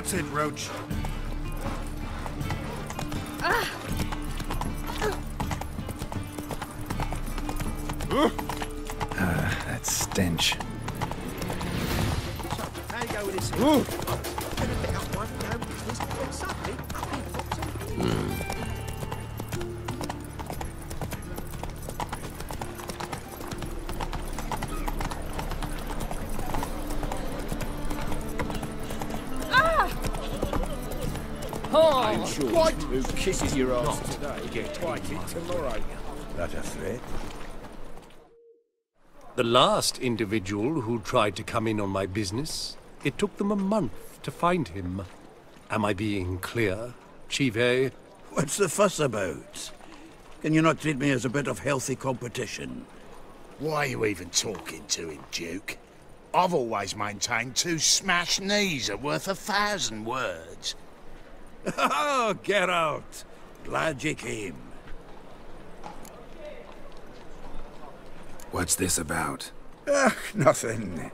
That's it, Roach. That stench. How you go with this? Gonna pick up one, no business, then suddenly up he pops on. I'm sure who kisses your ass today gets quite it tomorrow. That a threat? The last individual who tried to come in on my business, it took them a month to find him. Am I being clear, Chive? What's the fuss about? Can you not treat me as a bit of healthy competition? Why are you even talking to him, Duke? I've always maintained 2 smashed knees are worth 1,000 words. Oh, Geralt! Glad you came. What's this about? Nothing.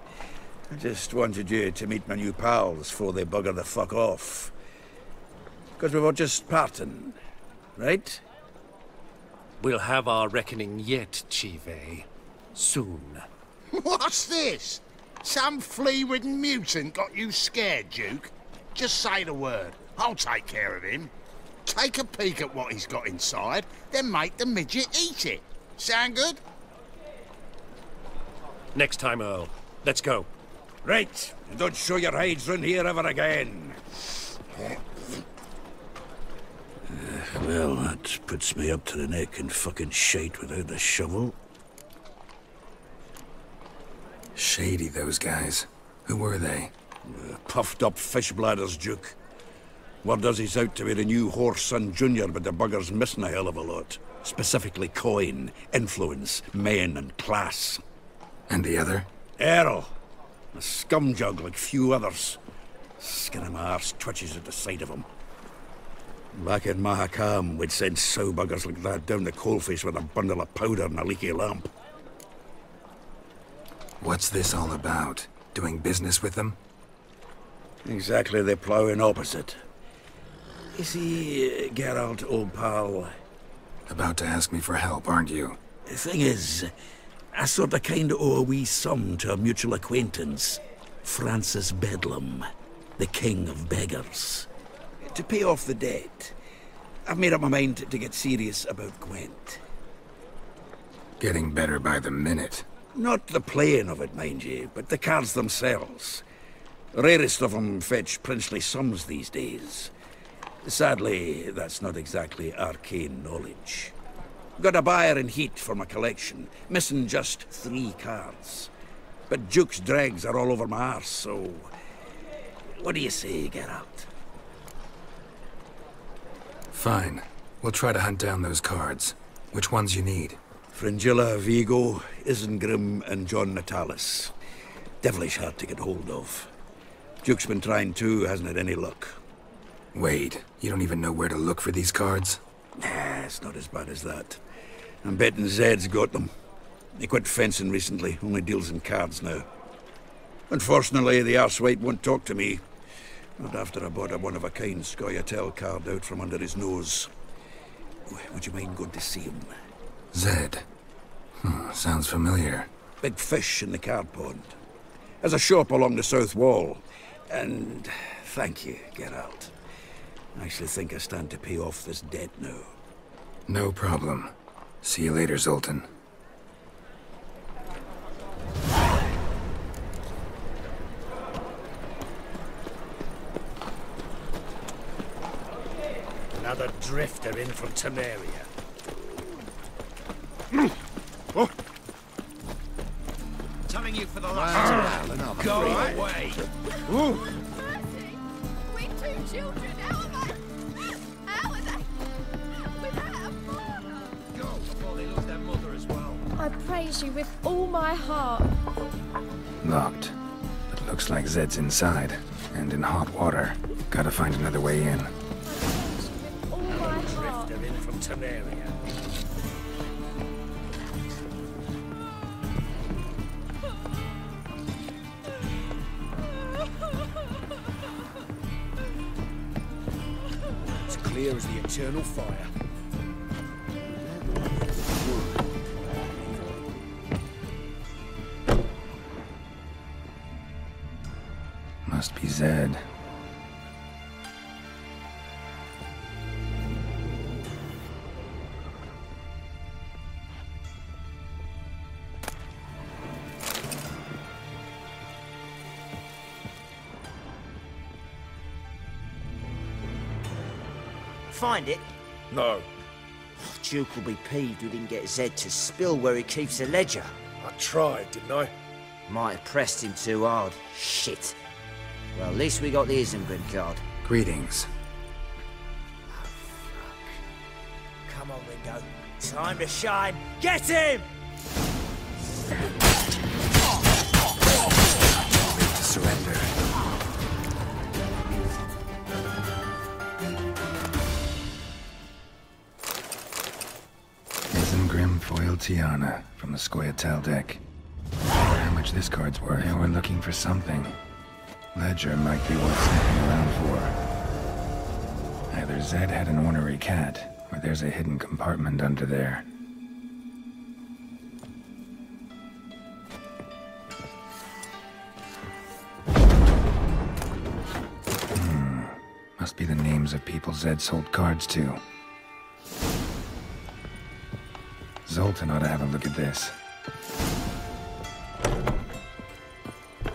I just wanted you to meet my new pals before they bugger the fuck off. Because we were just parting, right? We'll have our reckoning yet, Chive. Soon. What's this? Some flea-ridden mutant got you scared, Duke? Just say the word. I'll take care of him. Take a peek at what he's got inside, then make the midget eat it. Sound good? Next time, Earl. Let's go. Right, and don't show your hides round here ever again. Well, that puts me up to the neck in fucking shite without a shovel. Shady, those guys. Who were they? Puffed up fish bladders, Duke. Word does he's out to be the new Horse Son Jr., but the bugger's missing a hell of a lot. Specifically coin, influence, men, and class. And the other? Earl. A scumjug like few others. Skin of my arse twitches at the sight of him. Back in Mahakam, we'd send sow buggers like that down the coalface with a bundle of powder and a leaky lamp. What's this all about? Doing business with them? Exactly the ploughing opposite. You see, Geralt, old pal... About to ask me for help, aren't you? The thing is, I sort of kinda owe a wee sum to a mutual acquaintance. Francis Bedlam, the king of beggars. To pay off the debt, I've made up my mind to get serious about Gwent. Getting better by the minute. Not the playing of it, mind you, but the cards themselves. The rarest of them fetch princely sums these days. Sadly, that's not exactly arcane knowledge. Got a buyer in heat for my collection, missing just 3 cards. But Duke's dregs are all over my arse, so... What do you say, Geralt? Fine. We'll try to hunt down those cards. Which ones you need? Fringilla, Vigo, Isengrim, and John Natalis. Devilish hard to get hold of. Duke's been trying too, hasn't had any luck. Wait, you don't even know where to look for these cards? Nah, it's not as bad as that. I'm betting Zed's got them. He quit fencing recently, only deals in cards now. Unfortunately, the arsewite won't talk to me. Not after I bought a one-of-a-kind Scoia'tael card out from under his nose. Would you mind going to see him? Zed. Sounds familiar. Big fish in the card pond. Has a shop along the south wall. And thank you, Geralt. I actually think I stand to pay off this debt now. No problem. See you later, Zoltan. Another drifter in from Temeria. Oh. Telling you for the last time. Go away. Ooh. Mercy! We 2 children, how are they? Without a father! Go before they lose their mother as well. I praise you with all my heart. Locked. But looks like Zed's inside. And in hot water. Gotta find another way in. I praise you with all my heart. Drifter in from Temeria. clear as the eternal fire. Must be Zed. Find it? No. Duke will be peeved we didn't get Zed to spill where he keeps the ledger. I tried, didn't I? Might have pressed him too hard. Shit. Well, at least we got the Isengrim card. Greetings. Come on, Ringo. Time to shine. Get him! To surrender. Isengrim foil Tiana from the Scoia'tael deck. How much this card's worth? They were looking for something. Ledger might be worth sniffing around for. Either Zed had an ornery cat, or there's a hidden compartment under there. Must be the names of people Zed sold cards to. Zoltan ought to have a look at this.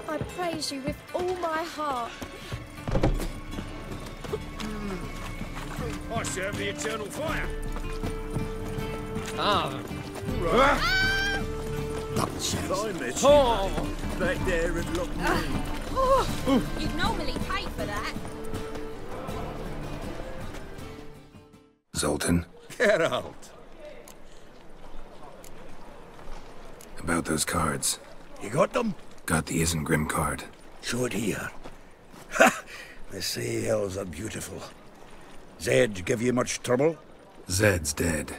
I praise you with all my heart. I serve the eternal fire. Climate. Oh! Back there and look me. You'd normally pay for that. Zoltan, Geralt. about those cards. You got them? Got the Isengrim card. Show it here. Ha! They say elves are beautiful. Zed give you much trouble? Zed's dead.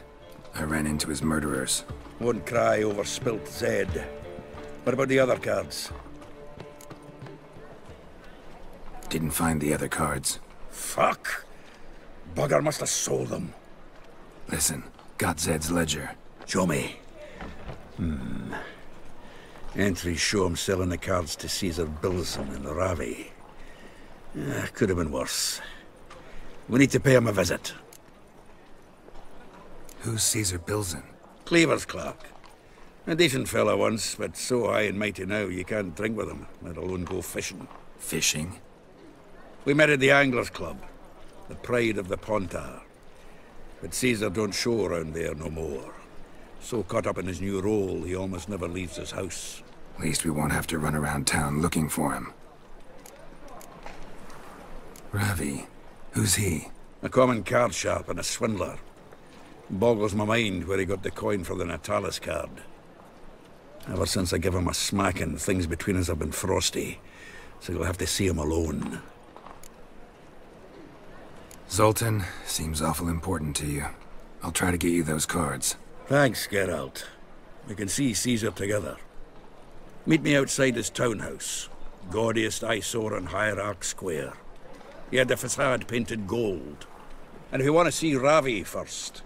I ran into his murderers. Won't cry over spilt Zed. What about the other cards? Didn't find the other cards. Fuck! Bugger must have sold them. Listen, got Zed's ledger. Show me. Entries show him selling the cards to Caesar Bilson in Ravi. Could have been worse. We need to pay him a visit. Who's Caesar Bilson? Cleaver's clerk. A decent fella once, but so high and mighty now you can't drink with him, let alone go fishing. Fishing? We met at the Anglers Club, the pride of the Pontar. But Caesar don't show around there no more. So caught up in his new role, he almost never leaves his house. At least we won't have to run around town looking for him. Ravi. Who's he? A common card sharp and a swindler. Boggles my mind where he got the coin for the Natalis card. Ever since I gave him a smacking, things between us have been frosty. So you'll have to see him alone. Zoltan, seems awful important to you. I'll try to get you those cards. Thanks, Geralt. We can see Caesar together. Meet me outside his townhouse. Gaudiest eyesore on Hierarch Square. He had the facade painted gold. And if you want to see Ravi first,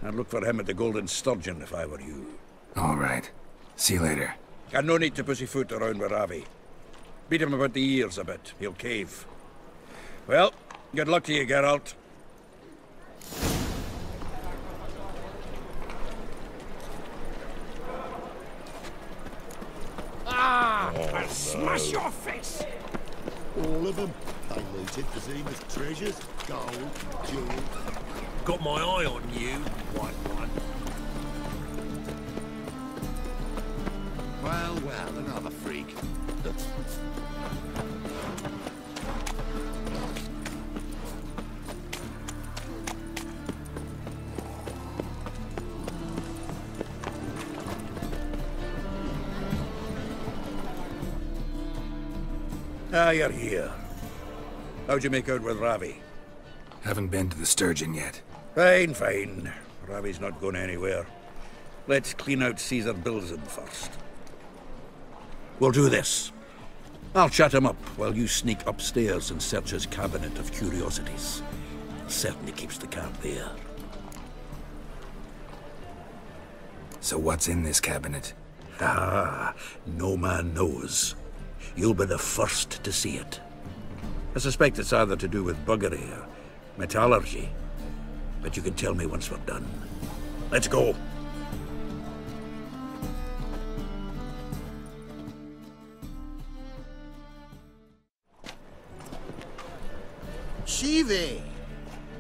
I'd look for him at the Golden Sturgeon if I were you. All right. See you later. And no need to pussyfoot around with Ravi. Beat him about the ears a bit. He'll cave. Well, good luck to you, Geralt. I'll smash your face! All of them. They looted Fazima's treasures, gold, jewels. Got my eye on you, white one. Well, another freak. Ah, you're here. How'd you make out with Ravi? Haven't been to the Sturgeon yet. Fine, fine. Ravi's not going anywhere. Let's clean out Caesar Bilson first. We'll do this. I'll chat him up while you sneak upstairs and search his cabinet of curiosities. Certainly keeps the cart there. So what's in this cabinet? Ah, no man knows. You'll be the first to see it. I suspect it's either to do with buggery or metallurgy. But you can tell me once we're done. Let's go. Ciri!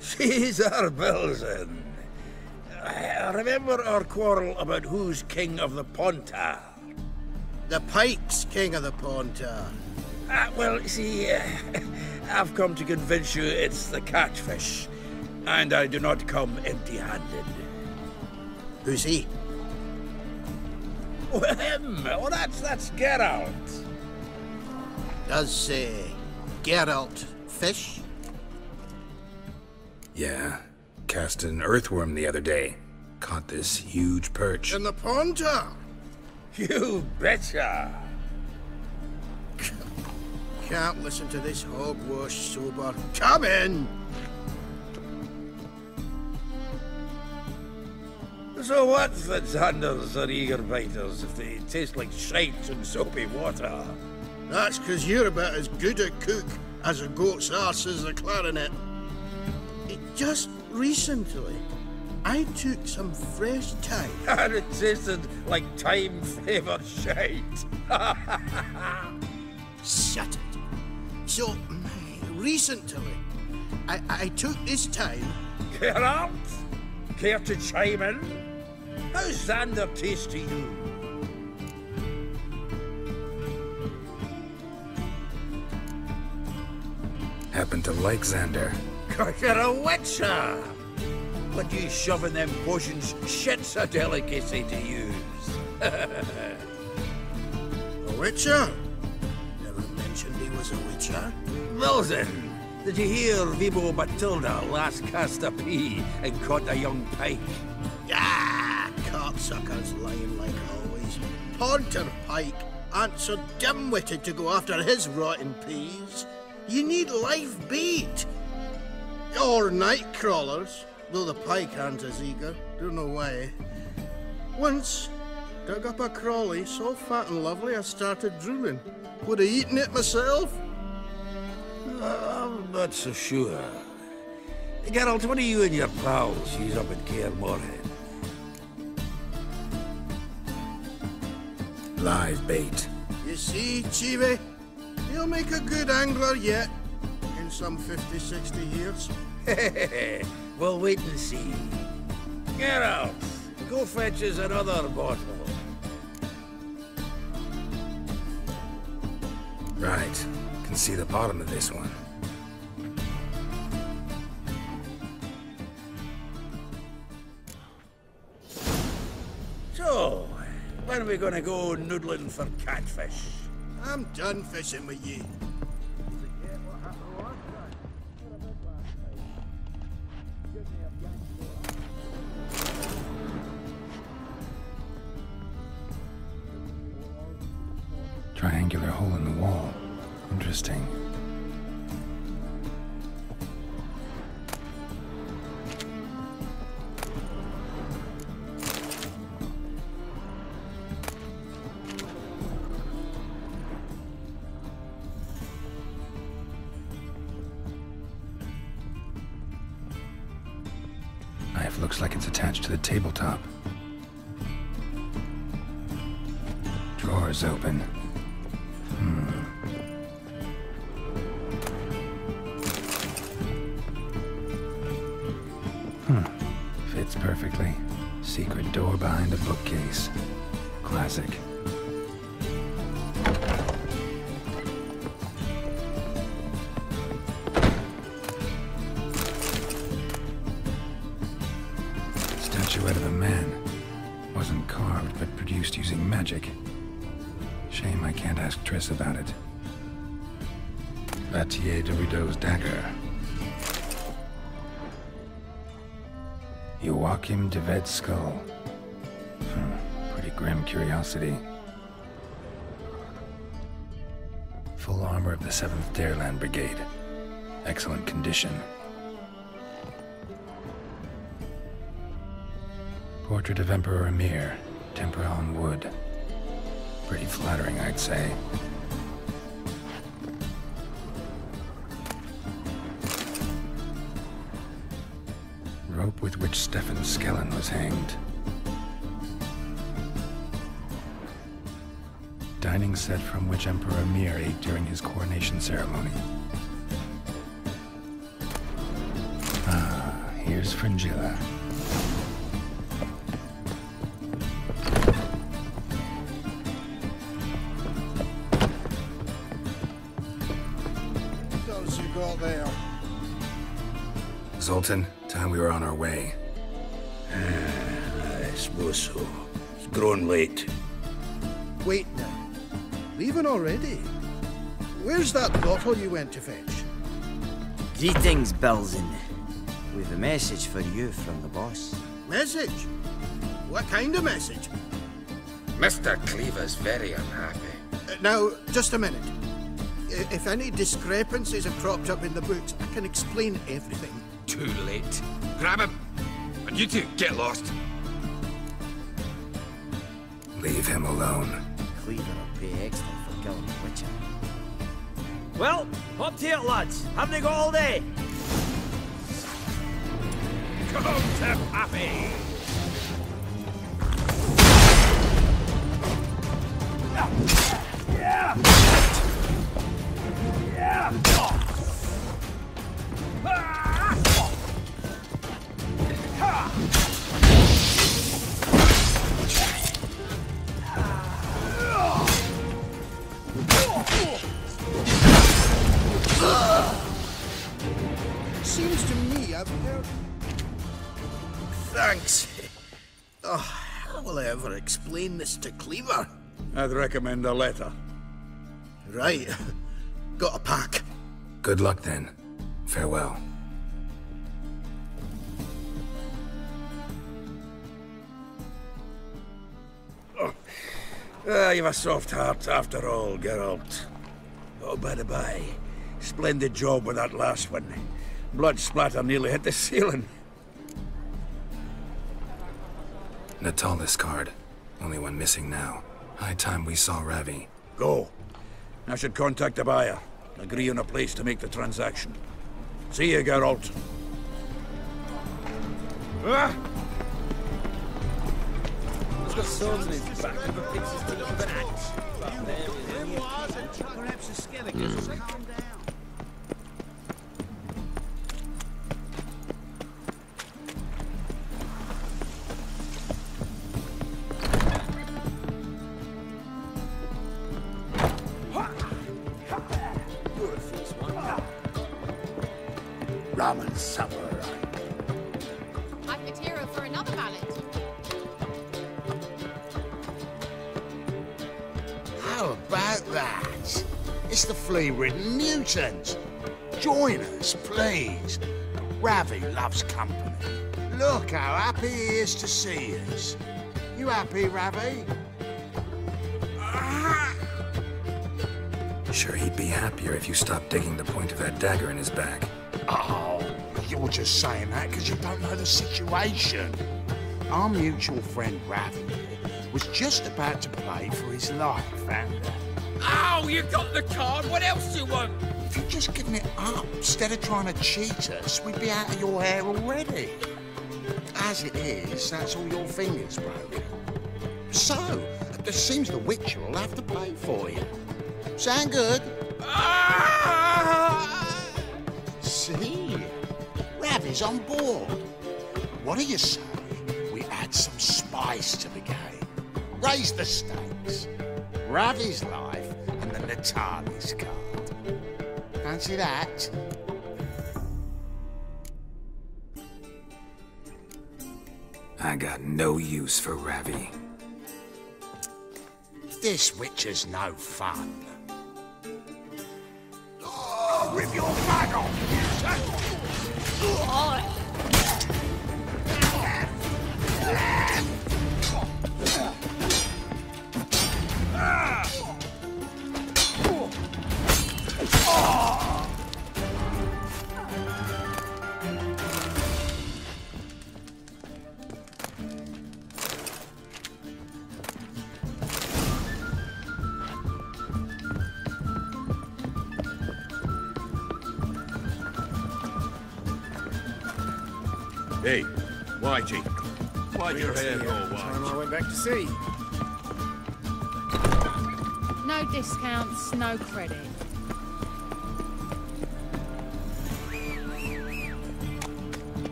She's our Belzen. I remember our quarrel about who's king of the Pontar. The Pike's king of the Pontar. Well, see, I've come to convince you it's the catfish. And I do not come empty-handed. Who's he? Well, him! Oh, that's Geralt. Does, Geralt fish? Yeah. Cast an earthworm the other day. Caught this huge perch. In the Pontar? You betcha! Can't listen to this hogwash sober. Come in! So what's the Xanders or eager biters if they taste like shite and soapy water? That's 'cause you're about as good a cook as a goat's arse is a clarinet. Just recently, I took some fresh thyme. And it tasted like thyme-flavoured shite. Shut it. So, recently, I took this thyme. Geralt? Care to chime in? How's Xander taste to you? Happen to like Xander. 'Cause you're a witcher! But you shoving them potions, shit's a delicacy to use. A witcher? Never mentioned he was a witcher. Belzen, did you hear Vibo Batilda last cast a pea and caught a young pike? Ah, cocksuckers lying like always. Pontar Pike aren't so dim-witted to go after his rotten peas. You need live bait. Or night crawlers, though the pike aren't as eager. Don't know why. Once, dug up a crawly so fat and lovely I started drooling. Would have eaten it myself. I'm not so sure. Geralt, what do you and your pals use up at Kaer Morhen? Live bait. You see, Ciri, he'll make a good angler yet. In some 50, 60 years. We'll wait and see. Geralt, go fetch us another bottle. Right. Can see the bottom of this one. So, when are we gonna go noodling for catfish? I'm done fishing with you. Triangular hole in the wall. Interesting. Knife looks like it's attached to the tabletop. Drawer's open. Fits perfectly. Secret door behind a bookcase. Classic. Statuette of a man. Wasn't carved, but produced using magic. Shame I can't ask Triss about it. Battier de Rideau's dagger. Joachim de Ved's skull. Pretty grim curiosity. Full armor of the 7th Dareland Brigade. Excellent condition. Portrait of Emperor Emir, tempera on wood. Pretty flattering, I'd say. Rope with which Stefan Skellen was hanged. Dining set from which Emperor Emir ate during his coronation ceremony. Ah, here's Fringilla. What's you got there? Zoltan, time we were on our way. I suppose so. It's grown late. Wait now. Leaving already? Where's that bottle you went to fetch? Greetings, Belzen. We've a message for you from the boss. Message? What kind of message? Mr. Cleaver's very unhappy. Now, just a minute. If any discrepancies have cropped up in the books, I can explain everything. Too late. Grab him. And you two, get lost. Leave him alone. Cleaver will pay extra for killing the Witcher. Well, up to it, lads. Haven't they got all day? Go to Pappy! Seems to me I've heard... Thanks. Oh, how will I ever explain this to Cleaver? I'd recommend a letter. Right. Got a pack. Good luck then. Farewell. You've a soft heart after all, Geralt. Oh, by the by, splendid job with that last one. Blood splatter nearly hit the ceiling. Natalis card. Only one missing now. High time we saw Ravi. Go. I should contact the buyer. Agree on a place to make the transaction. See you, Geralt. He's got swords in his back. Never picks his teeth with an axe. But there is Perhaps the skeletons will calm down. Ramen supper. I've material for another ballad. How about that? It's the flea-ridden mutant. Join us, please. Ravi loves company. Look how happy he is to see us. You happy, Ravi? Sure, he'd be happier if you stopped digging the point of that dagger in his back. Oh, you're just saying that because you don't know the situation. Our mutual friend Ravi was just about to play for his life, and Ow, you got the card. What else do you want? if you'd just given it up instead of trying to cheat us, we'd be out of your hair already. As it is, that's all your fingers broken. So, it seems the Witcher will have to play for you. Sound good? See? Ravi's on board. What do you say we add some spice to the game? Raise the stakes. Ravi's life and the Natalis card. Fancy that? I got no use for Ravi. This Witcher's no fun. Rip your bag off, Hey, YG. Why'd your hair go Time white? I went back to sea. No discounts, no credit.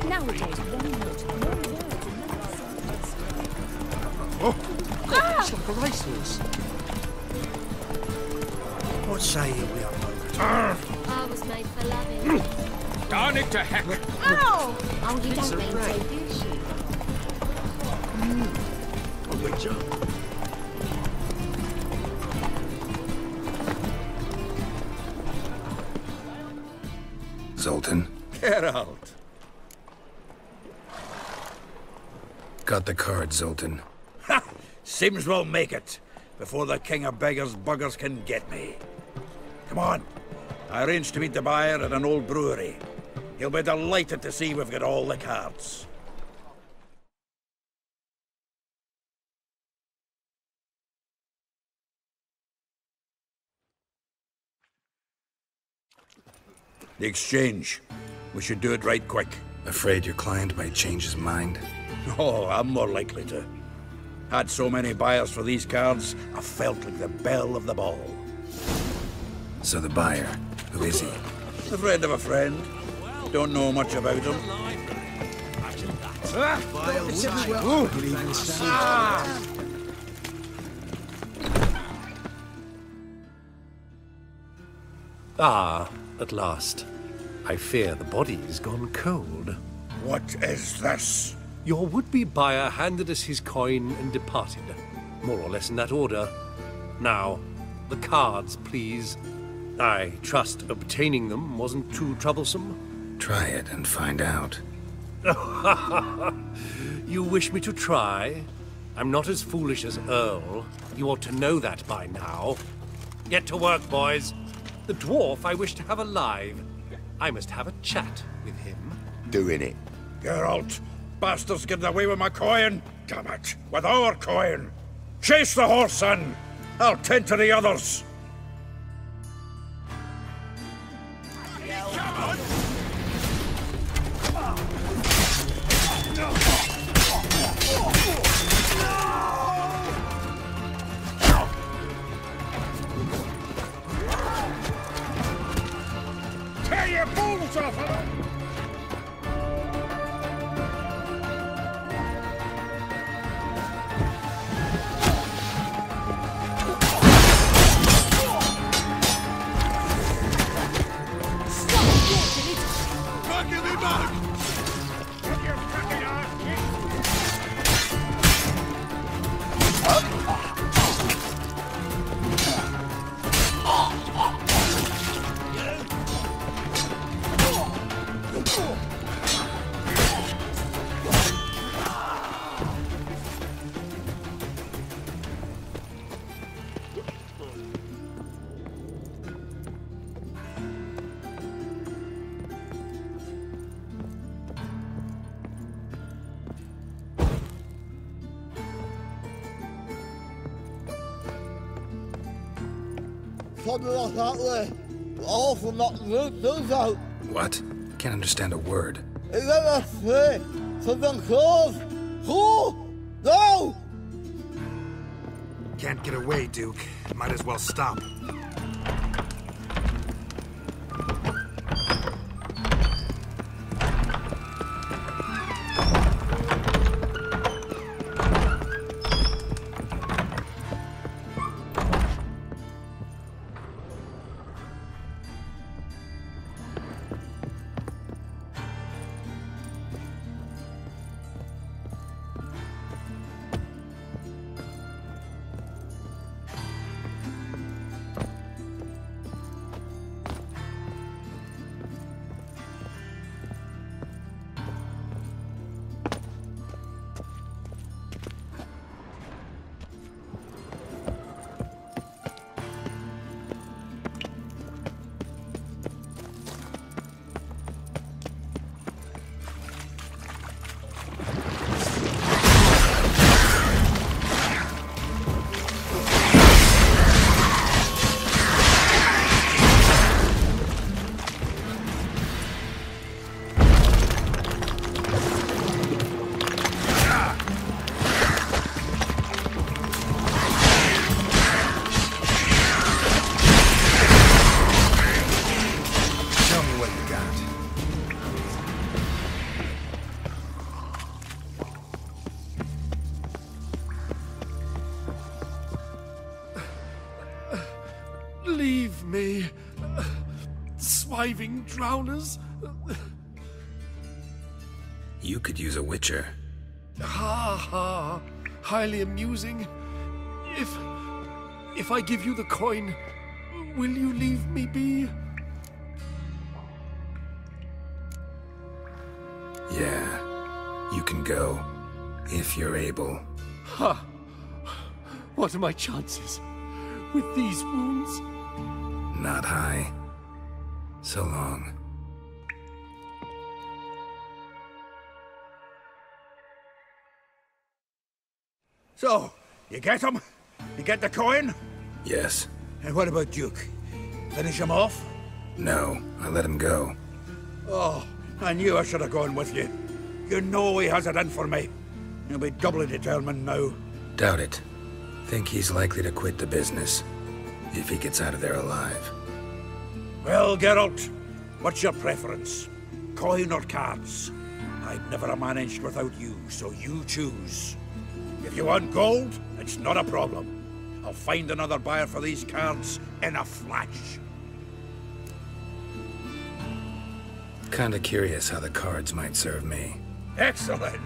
Nowadays, one note, It's like a racehorse. What say you we are? I was made for loving. Darn it to heck! Ow! Oh, you It's don't a mean ray. to, do you? A witcher. Zoltan, Geralt. got the card, Zoltan. Ha! Seems we'll make it before the king of beggars buggers can get me. Come on. I arranged to meet the buyer at an old brewery. He'll be delighted to see we've got all the cards. The exchange. We should do it right quick. Afraid your client might change his mind? Oh, I'm more likely to. Had so many buyers for these cards, I felt like the belle of the ball. So the buyer, who is he? A friend of a friend. Don't know much about him. Ah, at last. I fear the body's gone cold. What is this? Your would-be buyer handed us his coin and departed. More or less in that order. Now, the cards, please. I trust obtaining them wasn't too troublesome. Try it and find out. You wish me to try? I'm not as foolish as Earl. You ought to know that by now. Get to work, boys. The dwarf I wish to have alive. I must have a chat with him. Doing it. Geralt, bastards getting away with my coin. Damn it, with our coin. Chase the horse, son. I'll tend to the others. Tear your balls off of them! Something like that way. Awful not good, do so. What? Can't understand a word. Is that a free? Something close. Who? No! Can't get away, Duke. Might as well stop. Leave me. Swiving drowners. You could use a witcher. Ha ha. Highly amusing. If I give you the coin, will you leave me be? Yeah, you can go, if you're able. Ha! What are my chances with these wounds? Not high. So long. So, you get him? You get the coin? Yes. And what about Duke? Finish him off? No, I let him go. Oh, I knew I should have gone with you. You know he has it in for me. He'll be doubly determined now. Doubt it. Think he's likely to quit the business, if he gets out of there alive. Well, Geralt, what's your preference? Coin or cards? I'd never have managed without you, so you choose. If you want gold, it's not a problem. I'll find another buyer for these cards in a flash. Kinda curious how the cards might serve me. Excellent!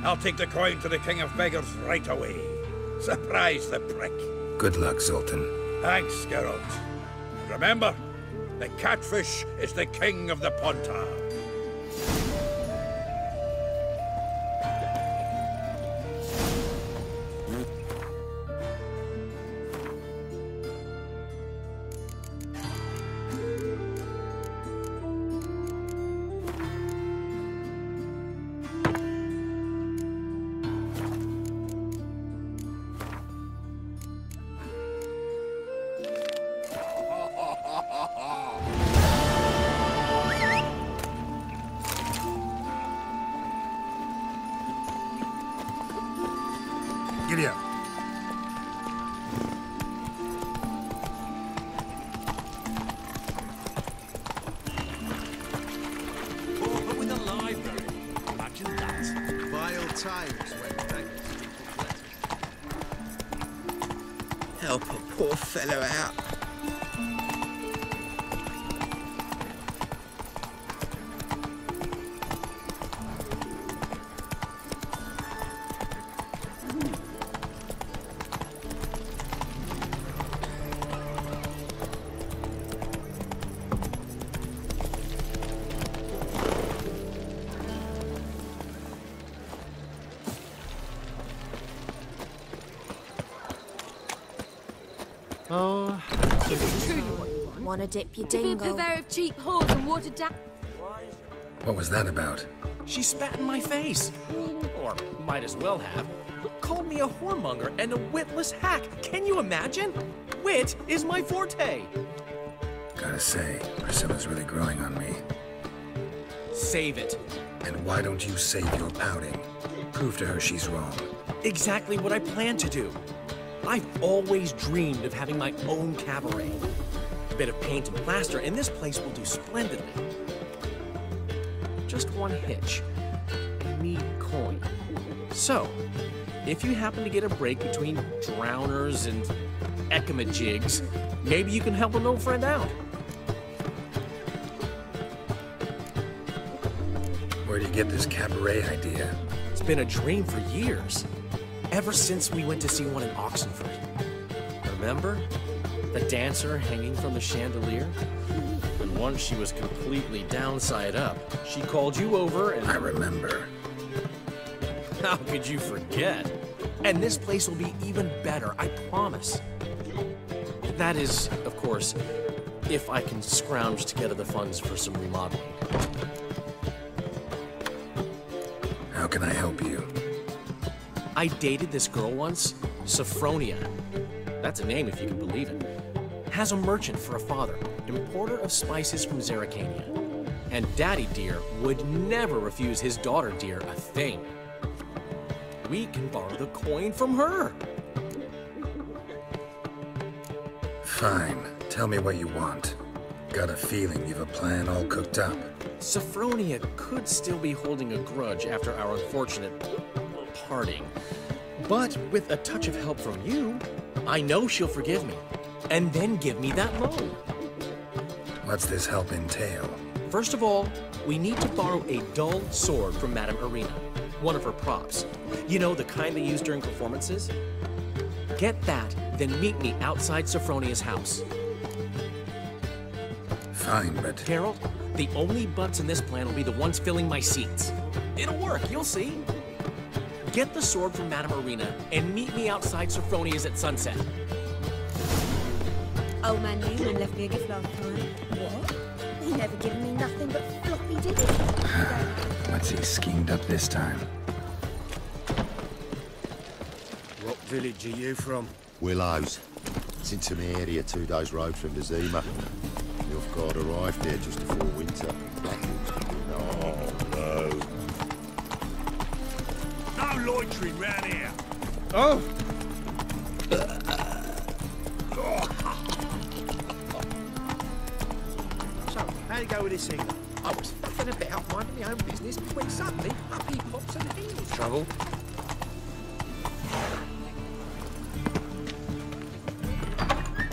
I'll take the coin to the King of Beggars right away. Surprise the prick. Good luck, Zoltan. Thanks, Geralt. Remember, the catfish is the king of the Pontar. Giddy up. But with a library. Imagine that. Vile times when beggars help a poor fellow out. Wanna dip your To be a dingle? purveyor of cheap whores and watered down. What was that about? She spat in my face. Or might as well have. Called me a whoremonger and a witless hack. Can you imagine? Wit is my forte. Gotta say, Priscilla's really growing on me. Save it. And why don't you save your pouting? Prove to her she's wrong. Exactly what I plan to do. I've always dreamed of having my own cabaret. A bit of paint and plaster, and this place will do splendidly. Just one hitch. I need coin. So, if you happen to get a break between drowners and ecamajigs, maybe you can help an old friend out. Where do you get this cabaret idea? It's been a dream for years. Ever since we went to see one in Oxenford. Remember? The dancer hanging from the chandelier? And once she was completely downside up, she called you over and... I remember. How could you forget? And this place will be even better, I promise. That is, of course, if I can scrounge together the funds for some remodeling. How can I help you? I dated this girl once, Sophronia. That's a name if you can believe it. Has a merchant for a father, importer of spices from Zerrikania. And Daddy Dear would never refuse his daughter Dear a thing. We can borrow the coin from her. Fine. Tell me what you want. Got a feeling you've a plan all cooked up. Sophronia could still be holding a grudge after our unfortunate parting. But with a touch of help from you, I know she'll forgive me. and then give me that loan. What's this help entail? First of all, we need to borrow a dull sword from Madame Irina, one of her props. You know, the kind they use during performances? Get that, then meet me outside Sophronia's house. Fine, but... Geralt, the only butts in this plan will be the ones filling my seats. It'll work, you'll see. Get the sword from Madame Irina and meet me outside Sophronia's at sunset. Old man Newman left me a gift last time. What? He never given me nothing but floppy, did he? What's he schemed up this time? What village are you from? Willows. It's into my area, 2 days' road from the Zima. The off-guard arrived there just before winter. Oh, no. No loitering round here. Oh! So, how you go with this thing? I was fucking about minding my own business when suddenly up he pops at the heels. Trouble?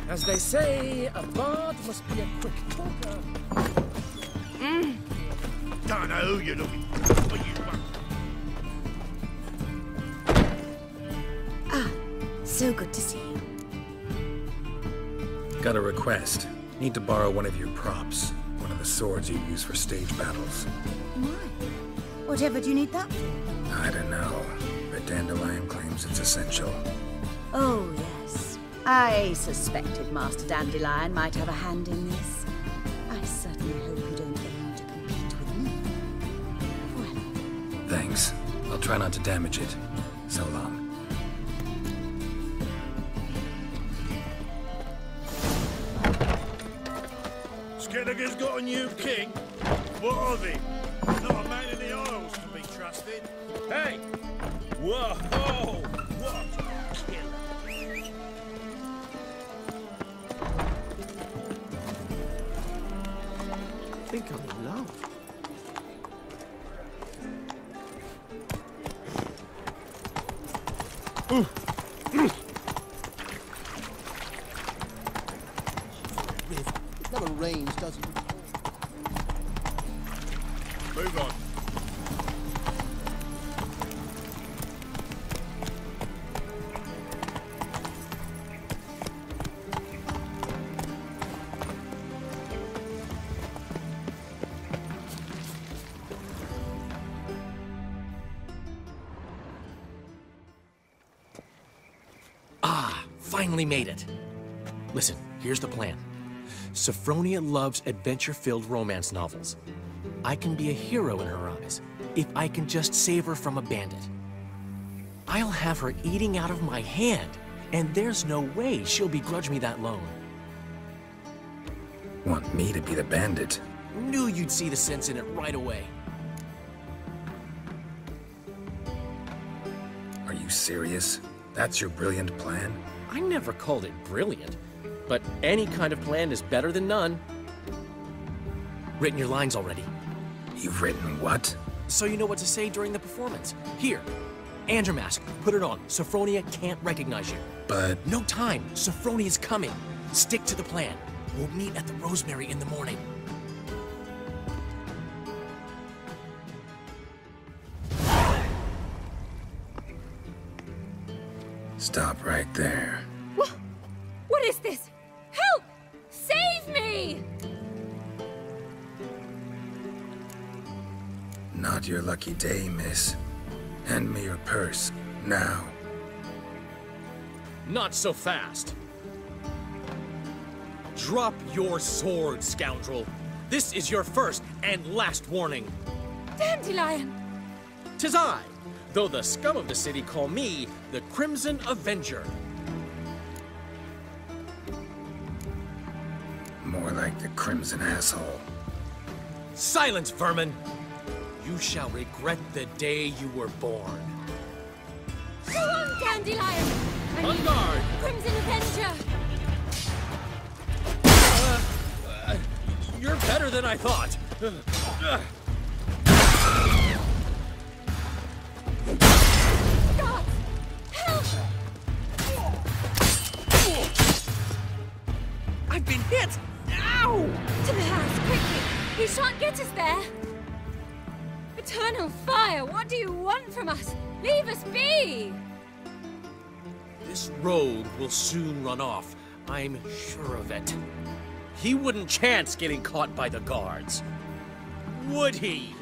As they say, a bard must be a quick talker. Don't know who you're looking for, but you won't. So good to see you. Got a request. Need to borrow one of your props. One of the swords you use for stage battles. Why? Whatever do you need that for? I don't know, but Dandelion claims it's essential. Oh, yes. I suspected Master Dandelion might have a hand in this. I certainly hope you don't aim to compete with me. Well... Thanks. I'll try not to damage it. So long. Skelliger's got a new king. What of him? Not a man in the Isles to be trusted. Hey! Whoa! What a killer! I think I'm in love. It never rains, does it? Move on. Finally made it. Listen, here's the plan. Sophronia loves adventure-filled romance novels. I can be a hero in her eyes if I can just save her from a bandit. I'll have her eating out of my hand, and there's no way she'll begrudge me that loan. Want me to be the bandit? Knew you'd see the sense in it right away. Are you serious? That's your brilliant plan? I never called it brilliant, but any kind of plan is better than none. Written your lines already. You've written what? So you know what to say during the performance. Here, and your mask. Put it on. Sophronia can't recognize you. But... No time. Sophronia's coming. Stick to the plan. We'll meet at the Rosemary in the morning. Stop right there. What is this? Help! Save me! Not your lucky day, miss. Hand me your purse, now. Not so fast. Drop your sword, scoundrel. This is your first and last warning. Dandelion! 'Tis I, though the scum of the city call me the Crimson Avenger. More like the Crimson Asshole. Silence, vermin! You shall regret the day you were born. Go on, Dandelion! On guard! Crimson Avenger! You're better than I thought. God! Help! Ow! To the house, quickly! He shan't get us there! Eternal fire, what do you want from us? Leave us be! This rogue will soon run off. I'm sure of it. He wouldn't chance getting caught by the guards. Would he?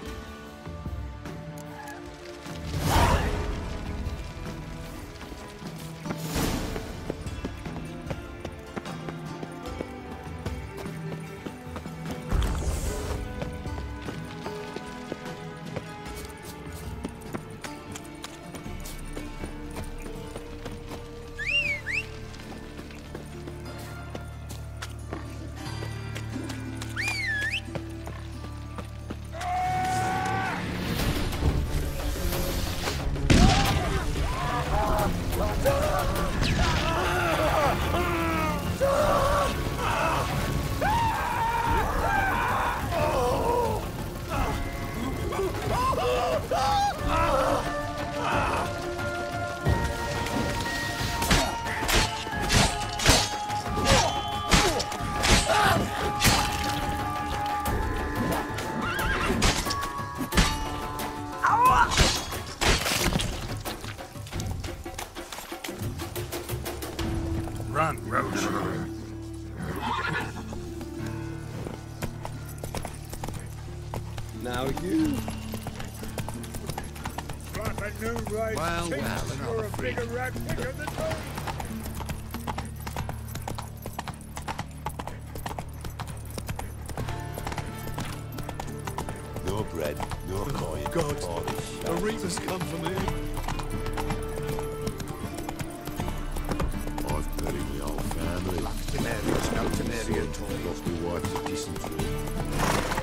Run, Roach. Now you. Like a new race. Well, You're a bigger rat picker than me. No bread, no coin. God, the reapers come for me. I've buried my whole family. Temerius, no Temerian toy. Lost my wife to dysentery.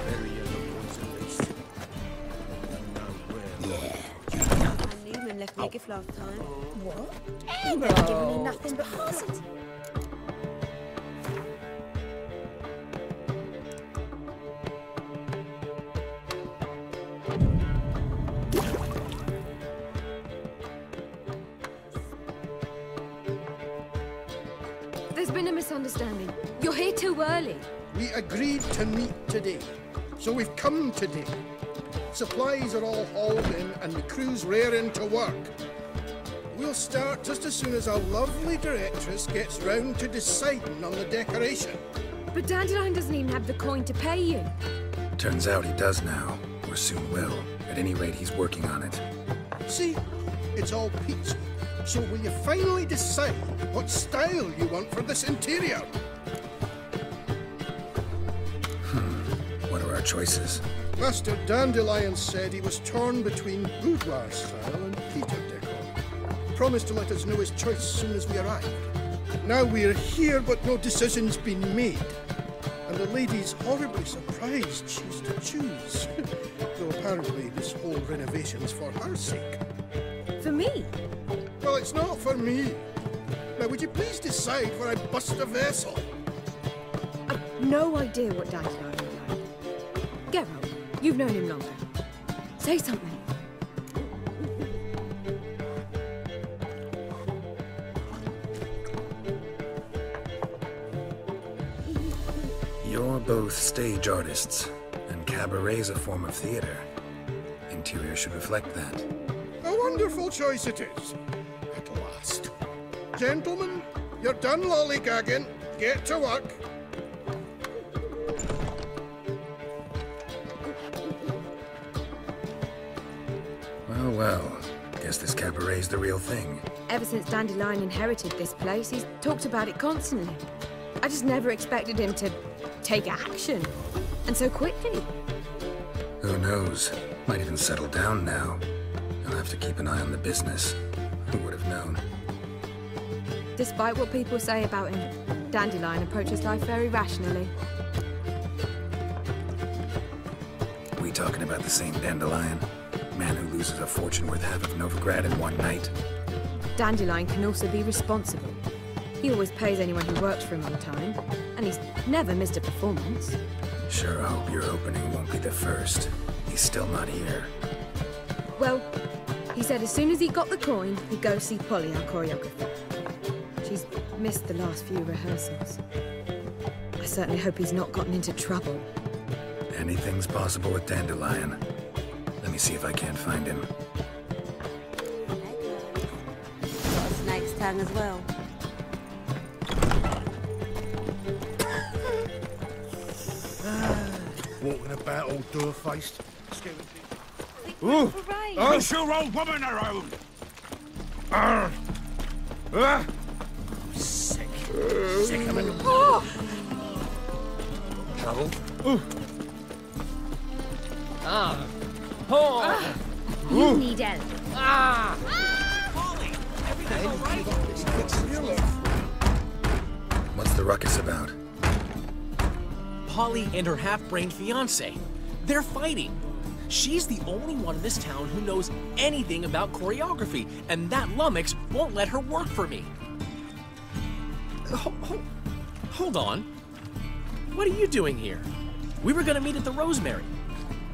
Bury your loved ones at least. And Newman left me a gift last time. What? He never given me nothing but parcels. There's been a misunderstanding. You're here too early. We agreed to meet today, so we've come today. Supplies are all hauled in and the crew's raring to work. We'll start just as soon as our lovely directress gets round to deciding on the decoration. But Dandelion doesn't even have the coin to pay you. Turns out he does now, or soon will. At any rate, he's working on it. See, it's all peachy. So will you finally decide what style you want for this interior? What are our choices? Master Dandelion said he was torn between boudoir style and Peter decor. Promised to let us know his choice as soon as we arrived. Now we're here, but no decision's been made. And the lady's horribly surprised she's to choose. Though apparently this whole renovation's for her sake. For me? Well, it's not for me. Now, would you please decide where I bust a vessel? I've no idea what Dandelion would like. Geralt, you've known him longer. Say something. You're both stage artists, and cabaret's a form of theater. Interior should reflect that. A wonderful choice it is. At last. Gentlemen, you're done lollygagging. Get to work. Well, well. Guess this cabaret's the real thing. Ever since Dandelion inherited this place, he's talked about it constantly. I just never expected him to take action. And so quickly. Who knows? Might even settle down now. I'll have to keep an eye on the business. Who would have known? Despite what people say about him, Dandelion approaches life very rationally. We talking about the same Dandelion? Man who loses a fortune worth half of Novigrad in one night? Dandelion can also be responsible. He always pays anyone who works for him on time, and he's never missed a performance. Sure hope your opening won't be the first. He's still not here. Well, he said as soon as he got the coin, he'd go see Polly, our choreographer. She's missed the last few rehearsals. I certainly hope he's not gotten into trouble. Anything's possible with Dandelion. Let me see if I can't find him. Got a snake's tongue as well. Walking about all door-faced. Ooh! Oh, sure, old woman her own! Sick. Sick of it. Trouble? You need help. Polly! Everything all right? What's the ruckus about? Polly and her half-brained fiancé. They're fighting. She's the only one in this town who knows anything about choreography, and that lummox won't let her work for me. Hold on. What are you doing here? We were gonna meet at the Rosemary.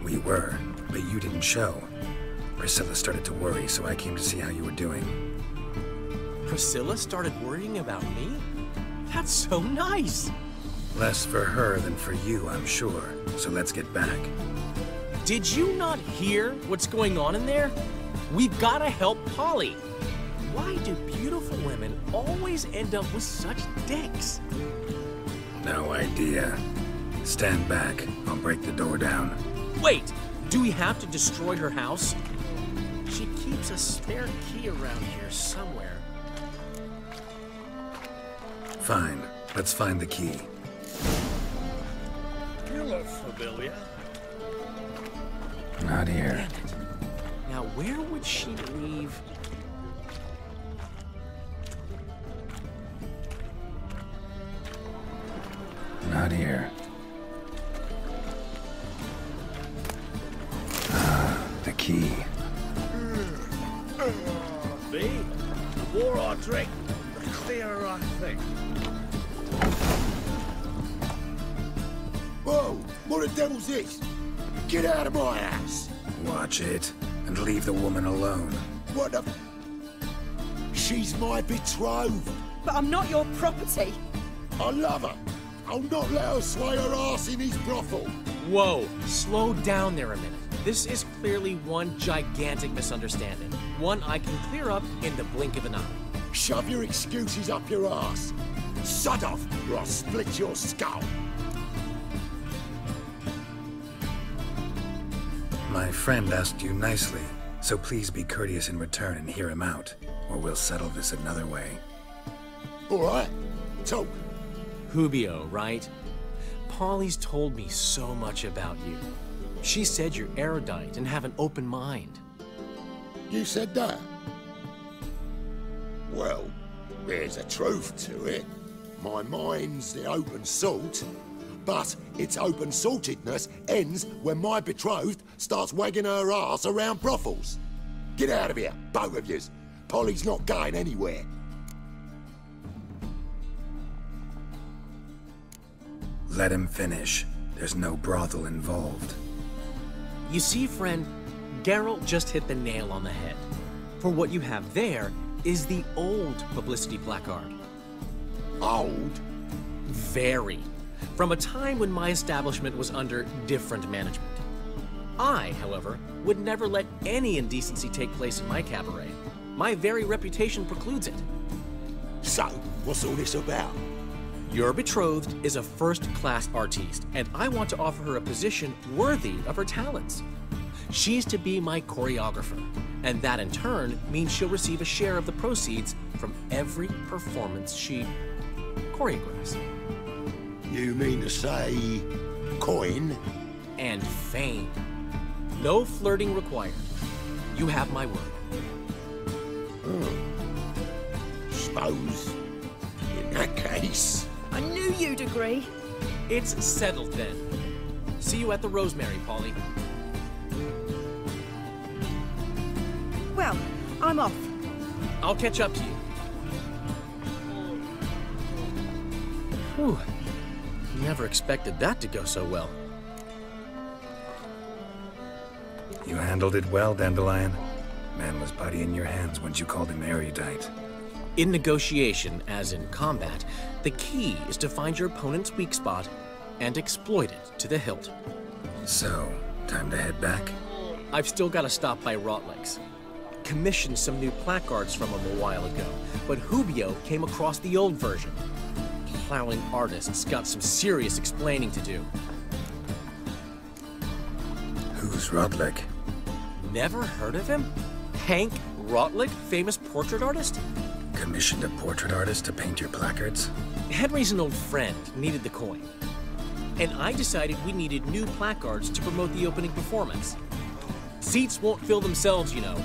We were, but you didn't show. Priscilla started to worry, so I came to see how you were doing. Priscilla started worrying about me? That's so nice. Less for her than for you, I'm sure. So let's get back. Did you not hear what's going on in there? We've got to help Polly. Why do beautiful women always end up with such dicks? No idea. Stand back. I'll break the door down. Wait, do we have to destroy her house? She keeps a spare key around here somewhere. Fine. Let's find the key. You look familiar. Not here. Now, where would she leave? Not here. Ah, the key. See? The more I drink, the clearer I think. Whoa! What the devil's this? Get out of my house! Watch it, and leave the woman alone. What the... She's my betrothed. But I'm not your property. I love her. I'll not let her sway her ass in his brothel. Whoa, slow down there a minute. This is clearly one gigantic misunderstanding. One I can clear up in the blink of an eye. Shove your excuses up your ass. Sod off, or I'll split your skull. My friend asked you nicely, so please be courteous in return and hear him out, or we'll settle this another way. All right, talk. Hubio, right? Polly's told me so much about you. She said you're erudite and have an open mind. You said that? Well, there's a truth to it. My mind's the open salt, but its open saltedness ends when my betrothed starts wagging her ass around brothels. Get out of here, both of yous. Polly's not going anywhere. Let him finish. There's no brothel involved. You see, friend, Geralt just hit the nail on the head. For what you have there is the old publicity placard. Old? Very. From a time when my establishment was under different management. I, however, would never let any indecency take place in my cabaret. My very reputation precludes it. So, what's all this about? Your betrothed is a first-class artiste, and I want to offer her a position worthy of her talents. She's to be my choreographer, and that in turn means she'll receive a share of the proceeds from every performance she choreographs. You mean to say... coin? And fame. No flirting required. You have my word. Suppose, in that case... I knew you'd agree. It's settled then. See you at the Rosemary, Polly. Well, I'm off. I'll catch up to you. Whew. Never expected that to go so well. You handled it well, Dandelion. Man was putty in your hands once you called him erudite. In negotiation, as in combat, the key is to find your opponent's weak spot and exploit it to the hilt. So, time to head back? I've still got to stop by Rotlick's. Commissioned some new placards from him a while ago, but Hubio came across the old version. Plowing artists got some serious explaining to do. Who's Rotlick? Never heard of him? Hank Rotlick, famous portrait artist? Commissioned a portrait artist to paint your placards? Henry's an old friend, needed the coin. And I decided we needed new placards to promote the opening performance. Seats won't fill themselves, you know.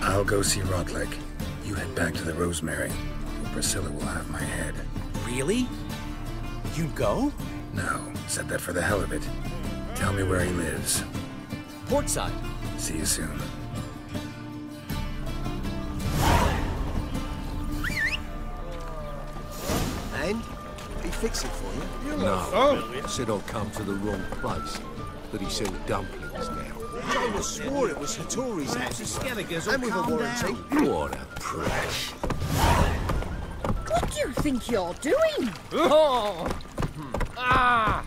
I'll go see Rotlick. You head back to the Rosemary. Priscilla will have my head. Really? You'd go? No, said that for the hell of it. Tell me where he lives. Portside. See you soon. And? He fix it for you? No, said I'll come to the wrong place. But he sells dumplings now. Jonah swore it was Hattori's house. And with a warranty. What a prat. What do you think you're doing? Oh! Ah!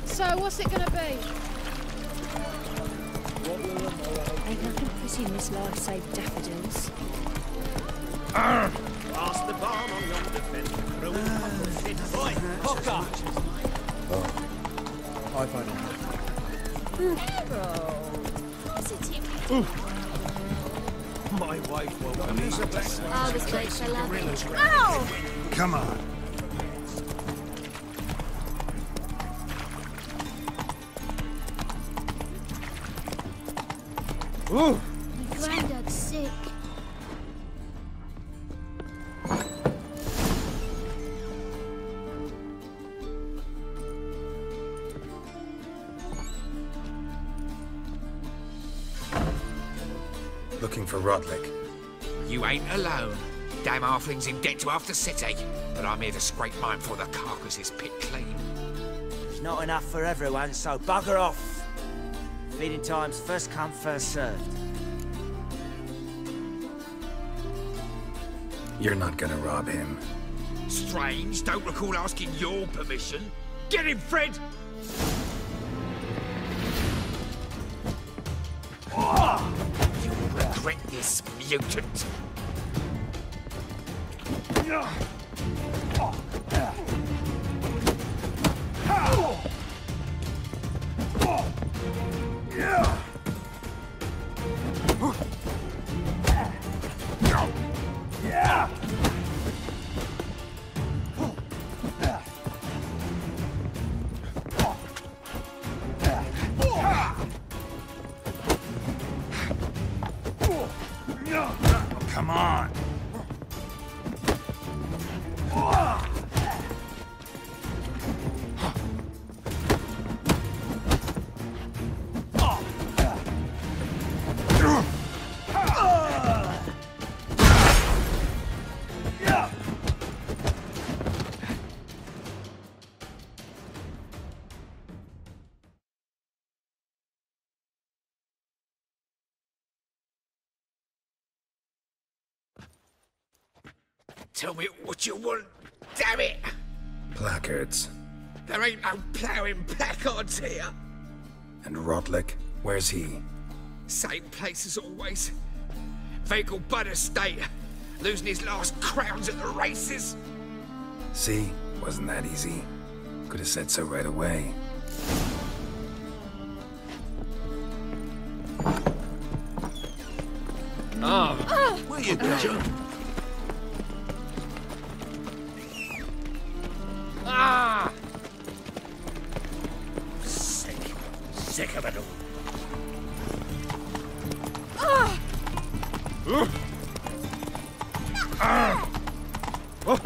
So, what's it gonna be? Ain't nothing pretty in this life save daffodils. Pass the barn on yonder fence. Boy, Hooker! I've had My wife will come in. Oh, this place I love it. Ow! Come on. My granddad's sick. Looking for Rotlick. You ain't alone. Damn halfling's in debt to half the city. But I'm here to scrape mine before the carcass is picked clean. There's not enough for everyone, so bugger off. Feeding time's first come, first served. You're not gonna rob him. Strange, don't recall asking your permission. Get him, Fred! You regret this, mutant. Come on. Tell me what you want, damn it! Placards. There ain't no ploughing placards here. And Rotlick, where's he? Same place as always. Vehicle Bud Estate. Losing his last crowns at the races. See? Wasn't that easy? Could have said so right away. Oh. Where you going? Ah! Sick of it all. Ah! Ah! Oh.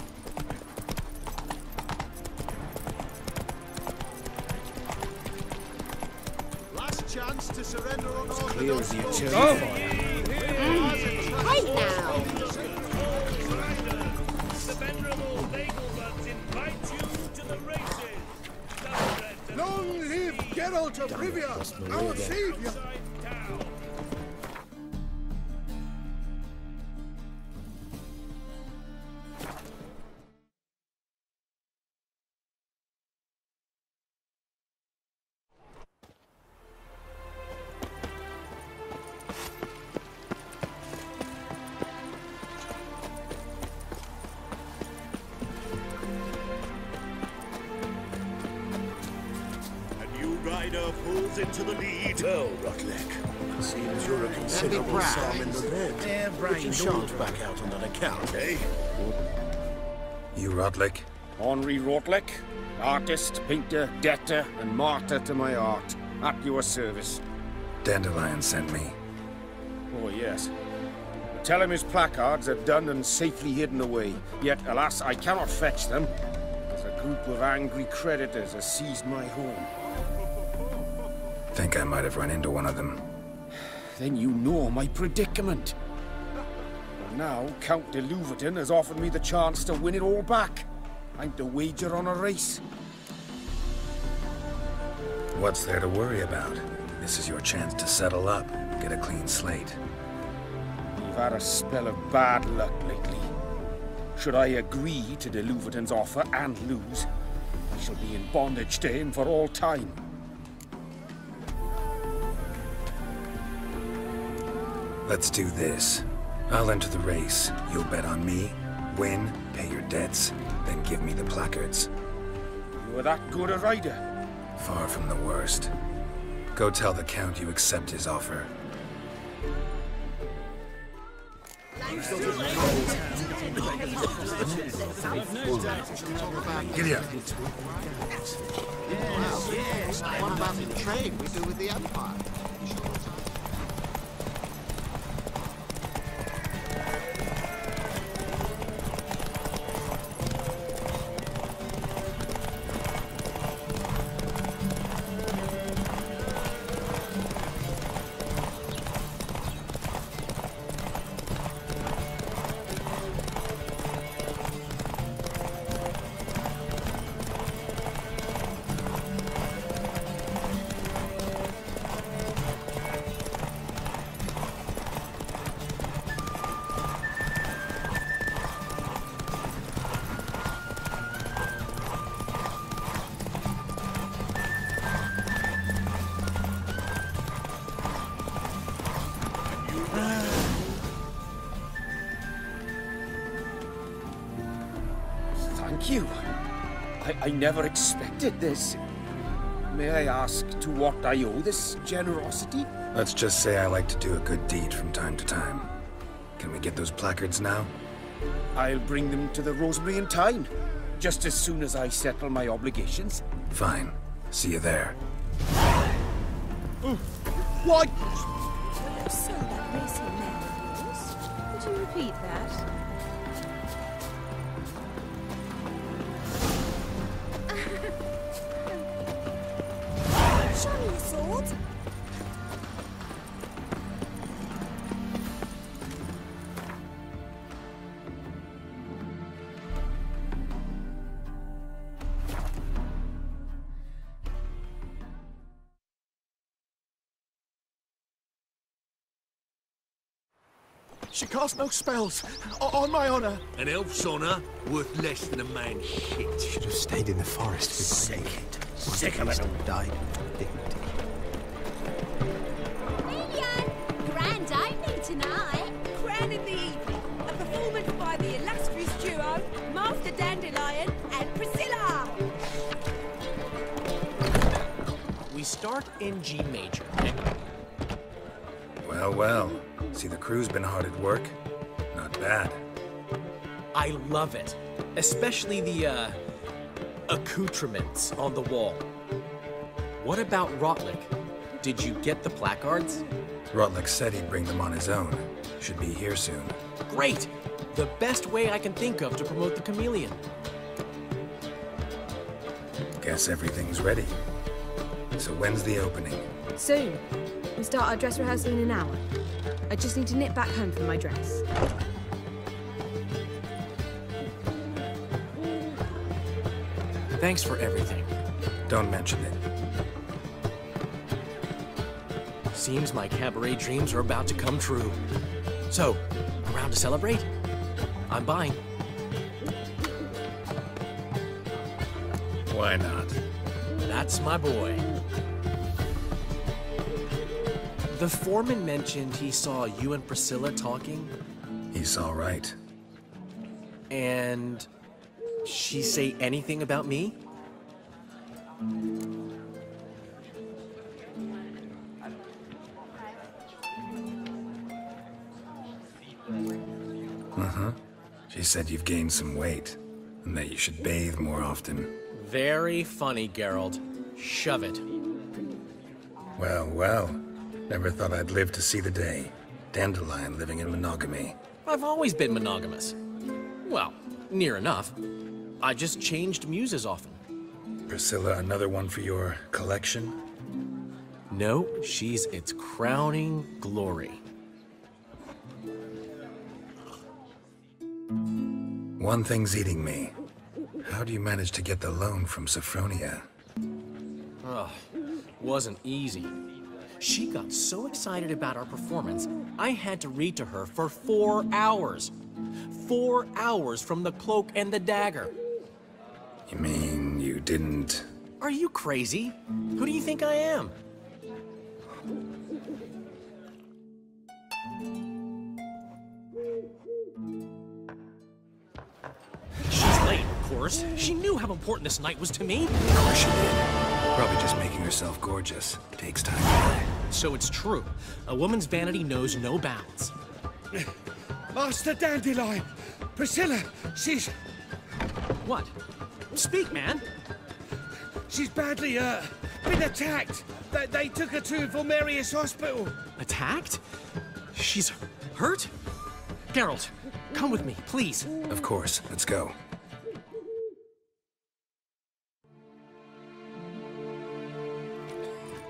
Last chance to surrender on all clear as the eternal Oh. fire. Hey now! The venerable Legolas invite you to the races. Long live Geralt of Rivia, our savior! rider pulls into the lead. Well, Rutlick, seems you're a considerable proud. psalm in the red. Their But brain you shan't back out on that account, eh? You Rotlick? Henri Rotlick, artist, painter, debtor, and martyr to my art. At your service. Dandelion sent me. Oh, yes. Tell him his placards are done and safely hidden away. Yet, alas, I cannot fetch them, as a group of angry creditors has seized my home. Think I might have run into one of them. Then you know my predicament. And now, Count de Louverton has offered me the chance to win it all back. I'm to wager on a race. What's there to worry about? This is your chance to settle up, get a clean slate. You've had a spell of bad luck lately. Should I agree to de Louverton's offer and lose, I shall be in bondage to him for all time. Let's do this. I'll enter the race. You'll bet on me, win, pay your debts, then give me the placards. You are that good a rider? Far from the worst. Go tell the Count you accept his offer. Giddy up. Yes. What about the trade we do with the Empire? Thank you. I never expected this. May I ask to what I owe this generosity? Let's just say I like to do a good deed from time to time. Can we get those placards now? I'll bring them to the Rosemary in time, just as soon as I settle my obligations. Fine. See you there. What? So that racing man of yours. Could you repeat that? Show me your sword. She cast no spells. On my honor. An elf's honor worth less than a man's shit. Should have stayed in the forest with Sick of it. died with dignity. Grand opening tonight. Crown in the evening. A performance by the illustrious duo, Master Dandelion and Priscilla. We start in G major. Well, well. See, the crew's been hard at work. Not bad. I love it. Especially the, accoutrements on the wall. What about Rotlick? Did you get the placards? Rotlick said he'd bring them on his own. Should be here soon. Great! The best way I can think of to promote the chameleon. Guess everything's ready. So when's the opening? Soon. We start our dress rehearsal in an hour. I just need to nip back home for my dress. Thanks for everything. Don't mention it. Seems my cabaret dreams are about to come true. So, around to celebrate? I'm buying. Why not? That's my boy. The foreman mentioned he saw you and Priscilla talking. He's all right. And she say anything about me? She said you've gained some weight, and that you should bathe more often. Very funny, Geralt. Shove it. Well, well. Never thought I'd live to see the day. Dandelion living in monogamy. I've always been monogamous. Well, near enough. I just changed muses often. Priscilla, another one for your collection? No, she's its crowning glory. One thing's eating me. How do you manage to get the loan from Sophronia? Ugh, wasn't easy. She got so excited about our performance, I had to read to her for 4 hours. 4 hours from the Cloak and the Dagger. You mean you didn't... Are you crazy? Who do you think I am? She's late, of course. She knew how important this night was to me. Of course she did. Probably just making herself gorgeous. Takes time. So it's true. A woman's vanity knows no bounds. Master Dandelion! Priscilla, she's... What? Speak, man. She's badly, been attacked. They took her to Vulmerius Hospital. Attacked? She's hurt? Geralt, come with me, please. Of course. Let's go.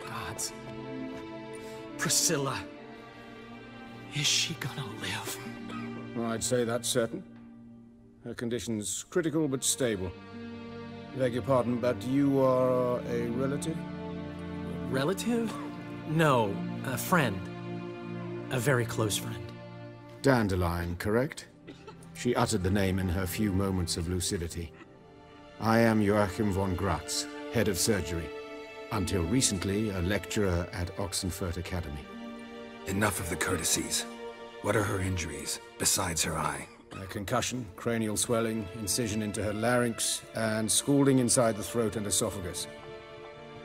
Gods. Priscilla. Is she gonna live? I'd say that's certain. Her condition's critical but stable. Beg your pardon, but you are a relative? Relative? No, a friend. A very close friend. Dandelion, correct? She uttered the name in her few moments of lucidity. I am Joachim von Gratz, head of surgery. Until recently, a lecturer at Oxenfurt Academy. Enough of the courtesies. What are her injuries, besides her eye? A concussion, cranial swelling, incision into her larynx, and scalding inside the throat and esophagus.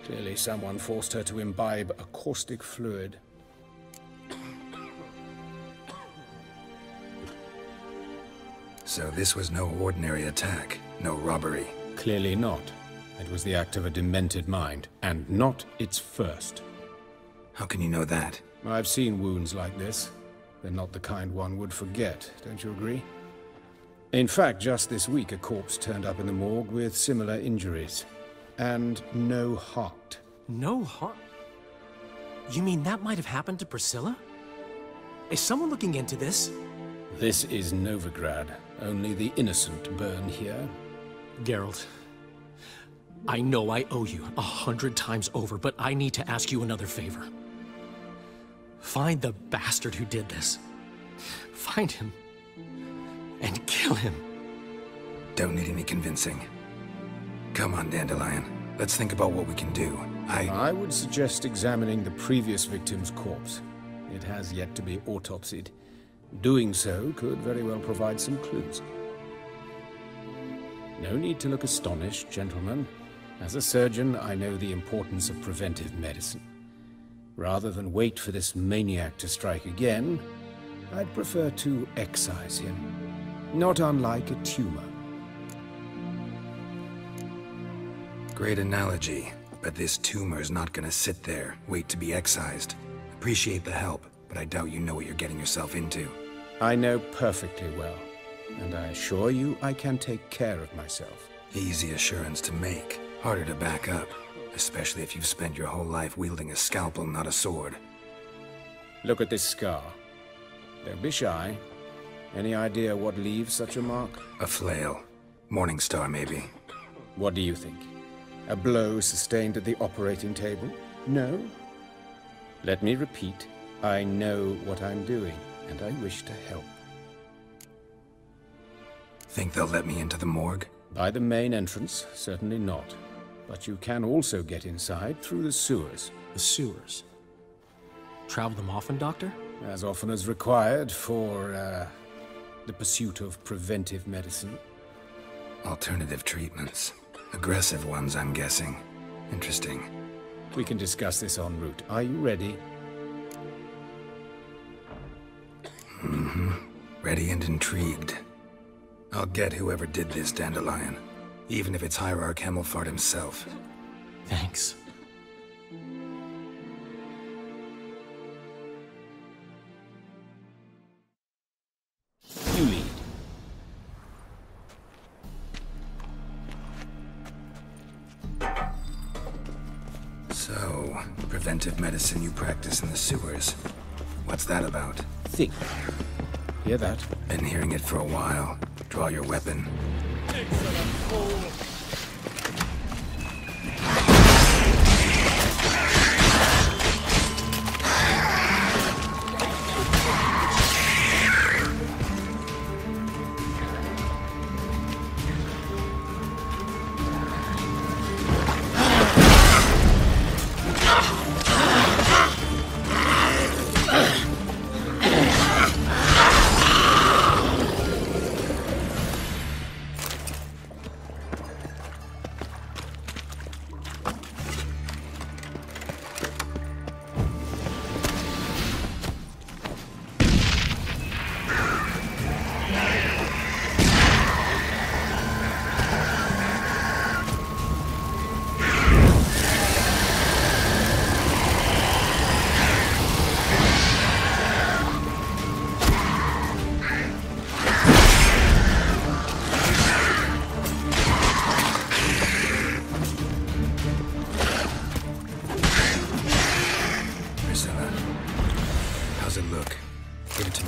Clearly someone forced her to imbibe a caustic fluid. So this was no ordinary attack, no robbery. Clearly not. It was the act of a demented mind, and not its first. How can you know that? I've seen wounds like this. They're not the kind one would forget, don't you agree? In fact, just this week a corpse turned up in the morgue with similar injuries. And no heart. No heart? You mean that might have happened to Priscilla? Is someone looking into this? This is Novigrad. Only the innocent burn here. Geralt, I know I owe you 100 times over, but I need to ask you another favor. Find the bastard who did this. Find him. And kill him. Don't need any convincing. Come on, Dandelion. Let's think about what we can do. I would suggest examining the previous victim's corpse. It has yet to be autopsied. Doing so could very well provide some clues. No need to look astonished, gentlemen. As a surgeon, I know the importance of preventive medicine. Rather than wait for this maniac to strike again, I'd prefer to excise him. Not unlike a tumor. Great analogy, but this tumor's not gonna sit there, wait to be excised. Appreciate the help, but I doubt you know what you're getting yourself into. I know perfectly well, and I assure you I can take care of myself. Easy assurance to make, harder to back up, especially if you've spent your whole life wielding a scalpel, not a sword. Look at this scar. Don't be shy. Any idea what leaves such a mark? A flail. Morning Star, maybe. What do you think? A blow sustained at the operating table? No? Let me repeat. I know what I'm doing, and I wish to help. Think they'll let me into the morgue? By the main entrance, certainly not. But you can also get inside through the sewers. The sewers? Travel them often, Doctor? As often as required for, the pursuit of preventive medicine. Alternative treatments. Aggressive ones, I'm guessing. Interesting. We can discuss this en route. Are you ready? Mm-hmm. Ready and intrigued. I'll get whoever did this, Dandelion. Even if it's Hierarch Hemmelfart himself. Thanks. You lead. So, preventive medicine you practice in the sewers. What's that about? Think. Hear that? Been hearing it for a while. Draw your weapon. Excellent, fool.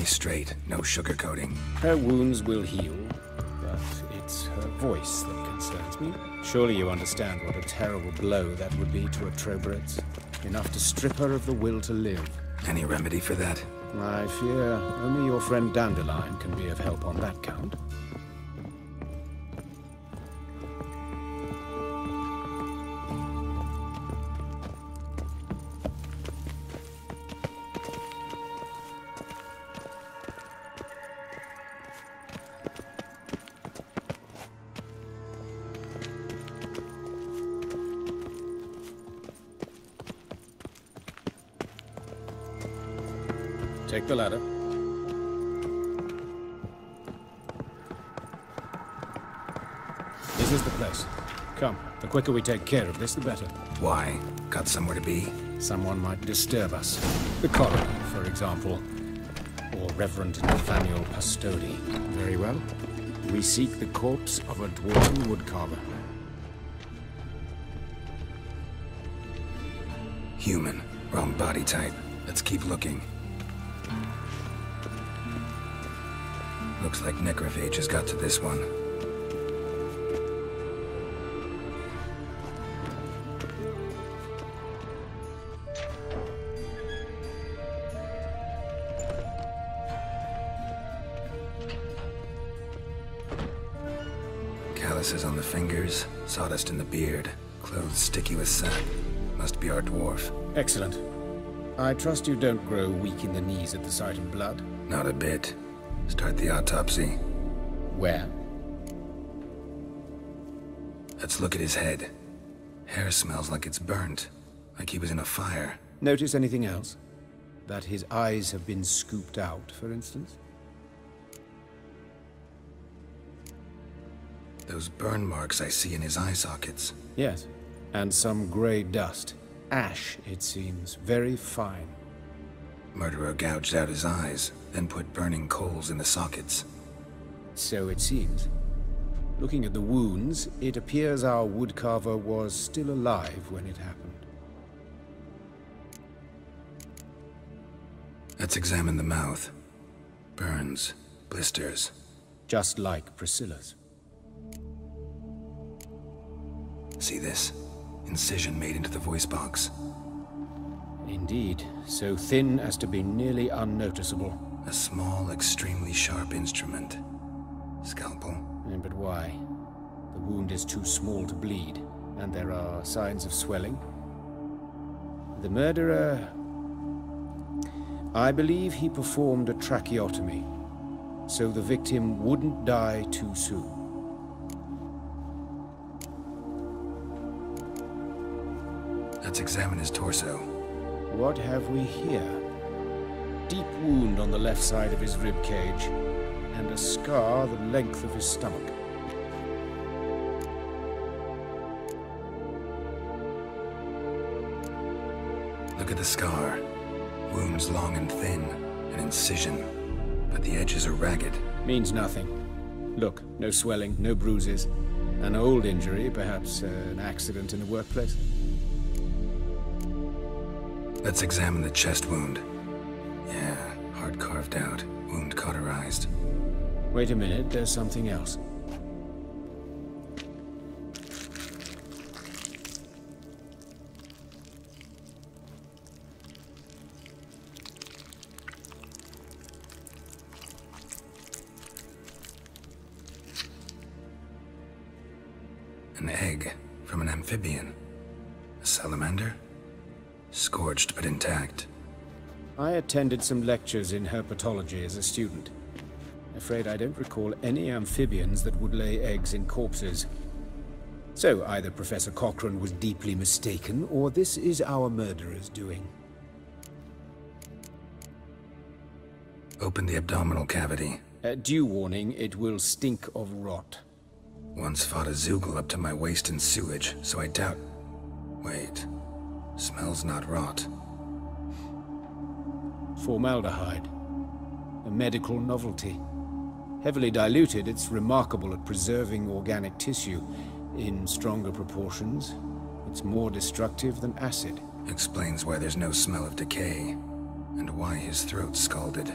Straight, no sugarcoating. Her wounds will heal, but it's her voice that concerns me. Surely you understand what a terrible blow that would be to a Trobreitz. Enough to strip her of the will to live. Any remedy for that? I fear only your friend Dandelion can be of help on that count. Take the ladder. This is the place. Come, the quicker we take care of this, the better. Why? Got somewhere to be? Someone might disturb us. The coroner, for example. Or Reverend Nathaniel Pastodi. Very well. We seek the corpse of a dwarven woodcarver. Human. Wrong body type. Let's keep looking. Looks like necrophages got to this one. Calluses on the fingers, sawdust in the beard, clothes sticky with sap. Must be our dwarf. Excellent. I trust you don't grow weak in the knees at the sight of blood. Not a bit. Start the autopsy. Where? Let's look at his head. Hair smells like it's burnt, like he was in a fire. Notice anything else? That his eyes have been scooped out, for instance? Those burn marks I see in his eye sockets. Yes, and some grey dust. Ash, it seems. Very fine. Murderer gouged out his eyes, then put burning coals in the sockets. So it seems. Looking at the wounds, it appears our woodcarver was still alive when it happened. Let's examine the mouth. Burns, blisters. Just like Priscilla's. See this? Incision made into the voice box. Indeed, so thin as to be nearly unnoticeable. A small, extremely sharp instrument. Scalpel. But why? The wound is too small to bleed, and there are signs of swelling. The murderer... I believe he performed a tracheotomy, so the victim wouldn't die too soon. Let's examine his torso. What have we here? Deep wound on the left side of his rib cage, and a scar the length of his stomach. Look at the scar. Wounds long and thin, an incision, but the edges are ragged. Means nothing. Look, no swelling, no bruises. An old injury, perhaps an accident in the workplace. Let's examine the chest wound. Yeah, heart carved out, wound cauterized. Wait a minute, there's something else. An egg from an amphibian. A salamander? Scorched but intact. I attended some lectures in herpetology as a student. Afraid I don't recall any amphibians that would lay eggs in corpses. So either Professor Cochrane was deeply mistaken, or this is our murderer's doing. Open the abdominal cavity. Due warning, it will stink of rot. Once fought a Zoogle up to my waist in sewage, so I doubt... Wait. Smells not rot. Formaldehyde. A medical novelty. Heavily diluted, it's remarkable at preserving organic tissue. In stronger proportions, it's more destructive than acid. Explains why there's no smell of decay, and why his throat's scalded.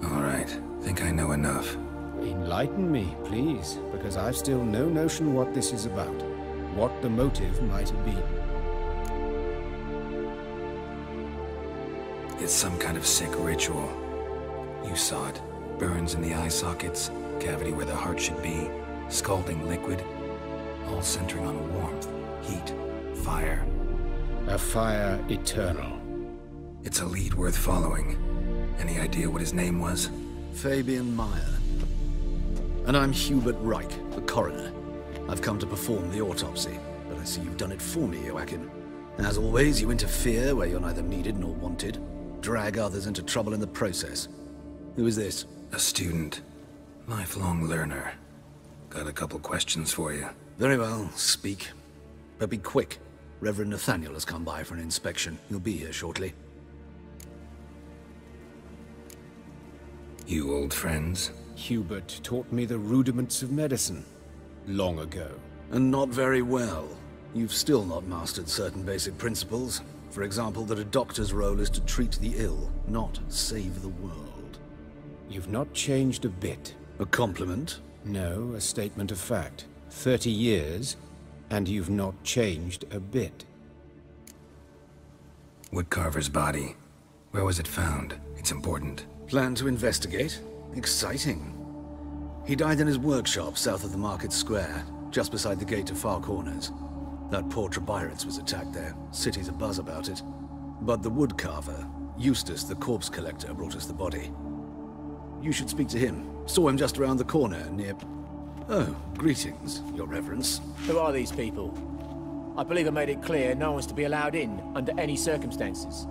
Alright, think I know enough. Enlighten me, please, because I've still no notion what this is about. What the motive might have been. It's some kind of sick ritual. You saw it. Burns in the eye sockets, cavity where the heart should be, scalding liquid, all centering on warmth, heat, fire. A fire eternal. It's a lead worth following. Any idea what his name was? Fabian Meyer. And I'm Hubert Reich, the coroner. I've come to perform the autopsy, but I see you've done it for me, Joachim. As always, you interfere where you're neither needed nor wanted. Drag others into trouble in the process. Who is this? A student. Lifelong learner. Got a couple questions for you. Very well, speak. But be quick. Reverend Nathaniel has come by for an inspection. He'll be here shortly. You old friends? Hubert taught me the rudiments of medicine. Long ago. And not very well. You've still not mastered certain basic principles. For example, that a doctor's role is to treat the ill, not save the world. You've not changed a bit. A compliment? No, a statement of fact. 30 years, and you've not changed a bit. Woodcarver's body. Where was it found? It's important. Plan to investigate? Exciting. He died in his workshop south of the market square, just beside the gate to Far Corners. That poor Trebirets was attacked there. City's abuzz about it. But the woodcarver, Eustace the corpse collector, brought us the body. You should speak to him. Saw him just around the corner near... Oh, greetings, your reverence. Who are these people? I believe I made it clear no one's to be allowed in under any circumstances.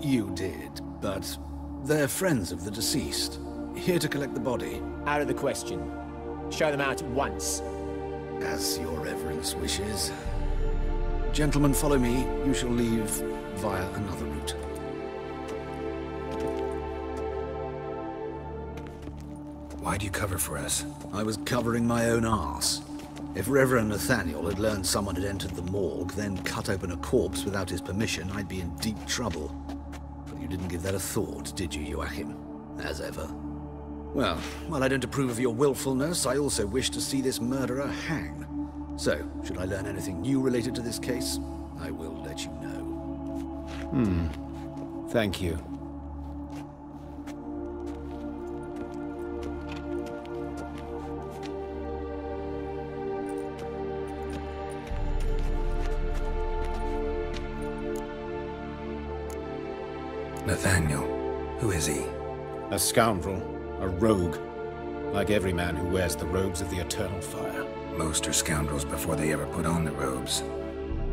You did, but they're friends of the deceased. Here to collect the body. Out of the question. Show them out at once. As your reverence wishes. Gentlemen, follow me. You shall leave via another route. Why'd you cover for us? I was covering my own arse. If Reverend Nathaniel had learned someone had entered the morgue, then cut open a corpse without his permission, I'd be in deep trouble. But you didn't give that a thought, did you, Joachim? As ever. Well, while I don't approve of your willfulness, I also wish to see this murderer hang. So, should I learn anything new related to this case, I will let you know. Thank you. Nathaniel. Who is he? A scoundrel. A rogue. Like every man who wears the robes of the Eternal Fire. Most are scoundrels before they ever put on the robes.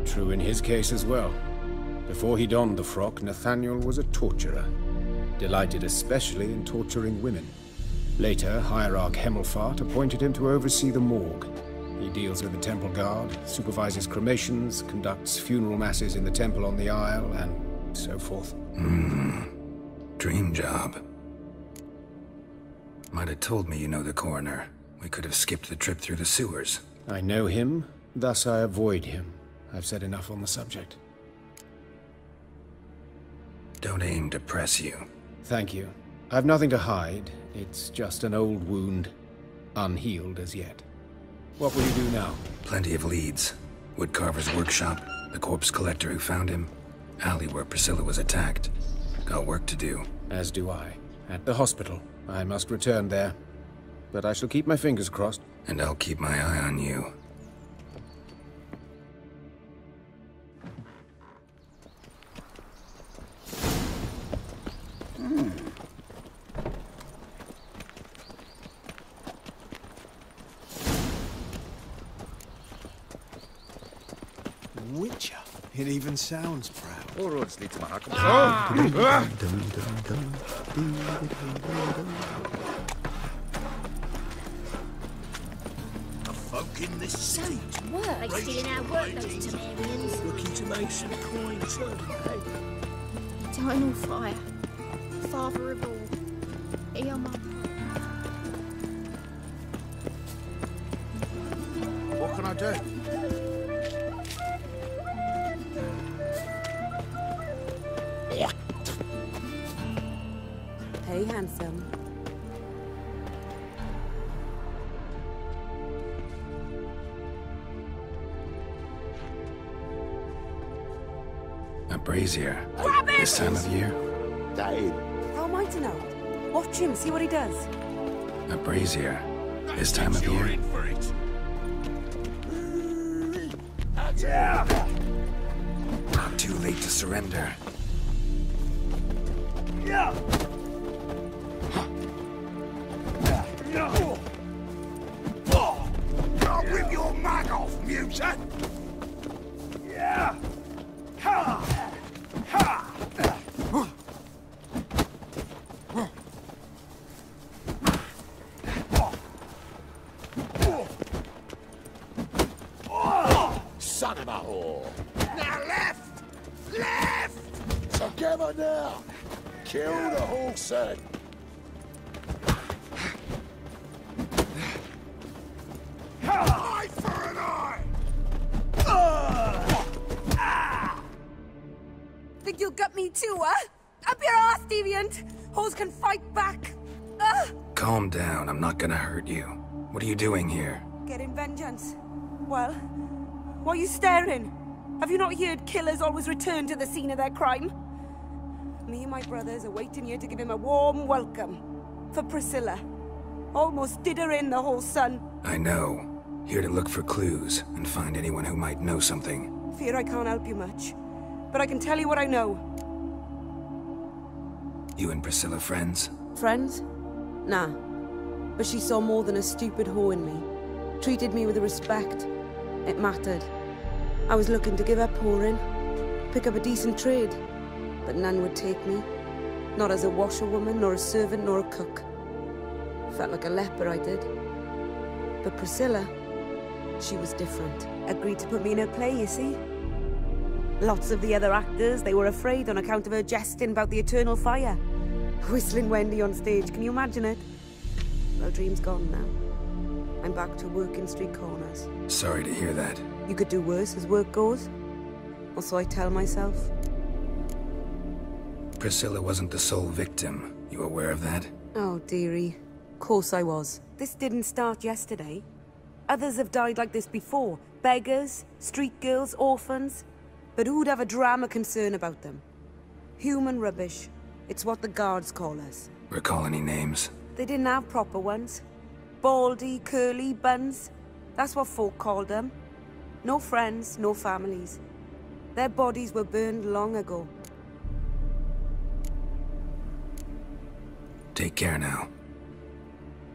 True in his case as well. Before he donned the frock, Nathaniel was a torturer, delighted especially in torturing women. Later, Hierarch Hemmelfart appointed him to oversee the morgue. He deals with the temple guard, supervises cremations, conducts funeral masses in the temple on the Isle, and so forth. Dream job. Might have told me you know the coroner. We could have skipped the trip through the sewers. I know him, thus I avoid him. I've said enough on the subject. Don't aim to press you. Thank you. I've nothing to hide. It's just an old wound, unhealed as yet. What will you do now? Plenty of leads. Woodcarver's workshop, the corpse collector who found him, alley where Priscilla was attacked. Got work to do. As do I. At the hospital. I must return there. But I shall keep my fingers crossed. And I'll keep my eye on you. Witcher. It even sounds proud. Folk in this city. Work. They stealing our work, those Temerians. Looking to make some coin, eh? Eternal fire. Father of all. Eomer. What can I do? Hey, handsome. A brazier. Grab it! This time of year? How am I to know? Watch him, see what he does. A brazier. This time of year? Yeah. Not too late to surrender. Yeah. I'll rip your mag off, mutant! Yeah! Ha! Ha! Son of a whore! Now left! Left! Together now! Kill the horse then! Eye for an eye! Think you'll gut me too, huh? Up your ass, deviant! Hoes can fight back! Calm down, I'm not gonna hurt you. What are you doing here? Getting vengeance. Well, why are you staring? Have you not heard killers always return to the scene of their crime? Me and my brothers are waiting here to give him a warm welcome. For Priscilla. Almost did her in, the whole son. I know. Here to look for clues and find anyone who might know something. Fear I can't help you much. But I can tell you what I know. You and Priscilla friends? Friends? Nah. But she saw more than a stupid whore in me. Treated me with respect. It mattered. I was looking to give her pouring. Pick up a decent trade. But none would take me. Not as a washerwoman, nor a servant, nor a cook. Felt like a leper, I did. But Priscilla, she was different. Agreed to put me in her play, you see? Lots of the other actors, they were afraid on account of her jesting about the eternal fire. Whistling Wendy on stage, can you imagine it? Well, dream's gone now. I'm back to working street corners. Sorry to hear that. You could do worse as work goes. Or so I tell myself. Priscilla wasn't the sole victim. You aware of that? Oh, dearie. Course I was. This didn't start yesterday. Others have died like this before. Beggars, street girls, orphans. But who'd have a drama concern about them? Human rubbish. It's what the guards call us. Recall any names? They didn't have proper ones. Baldy, curly, buns. That's what folk called them. No friends, no families. Their bodies were burned long ago. Take care now.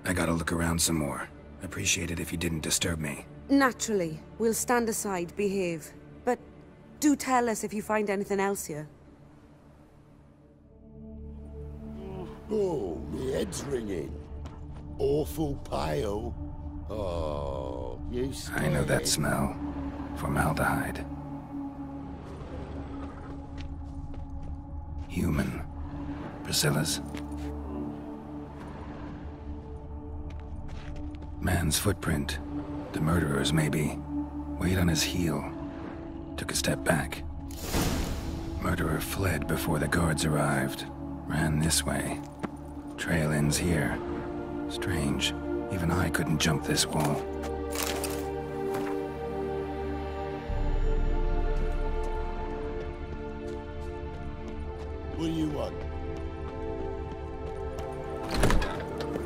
I gotta look around some more. Appreciate it if you didn't disturb me. Naturally. We'll stand aside, behave. But Do tell us if you find anything else here. Oh, my head's ringing. Awful pale. Oh, you scared. I know that smell. Formaldehyde. Human. Priscilla's. Man's footprint. The murderer's, maybe. Weight on his heel. Took a step back. Murderer fled before the guards arrived. Ran this way. Trail ends here. Strange. Even I couldn't jump this wall. What do you want?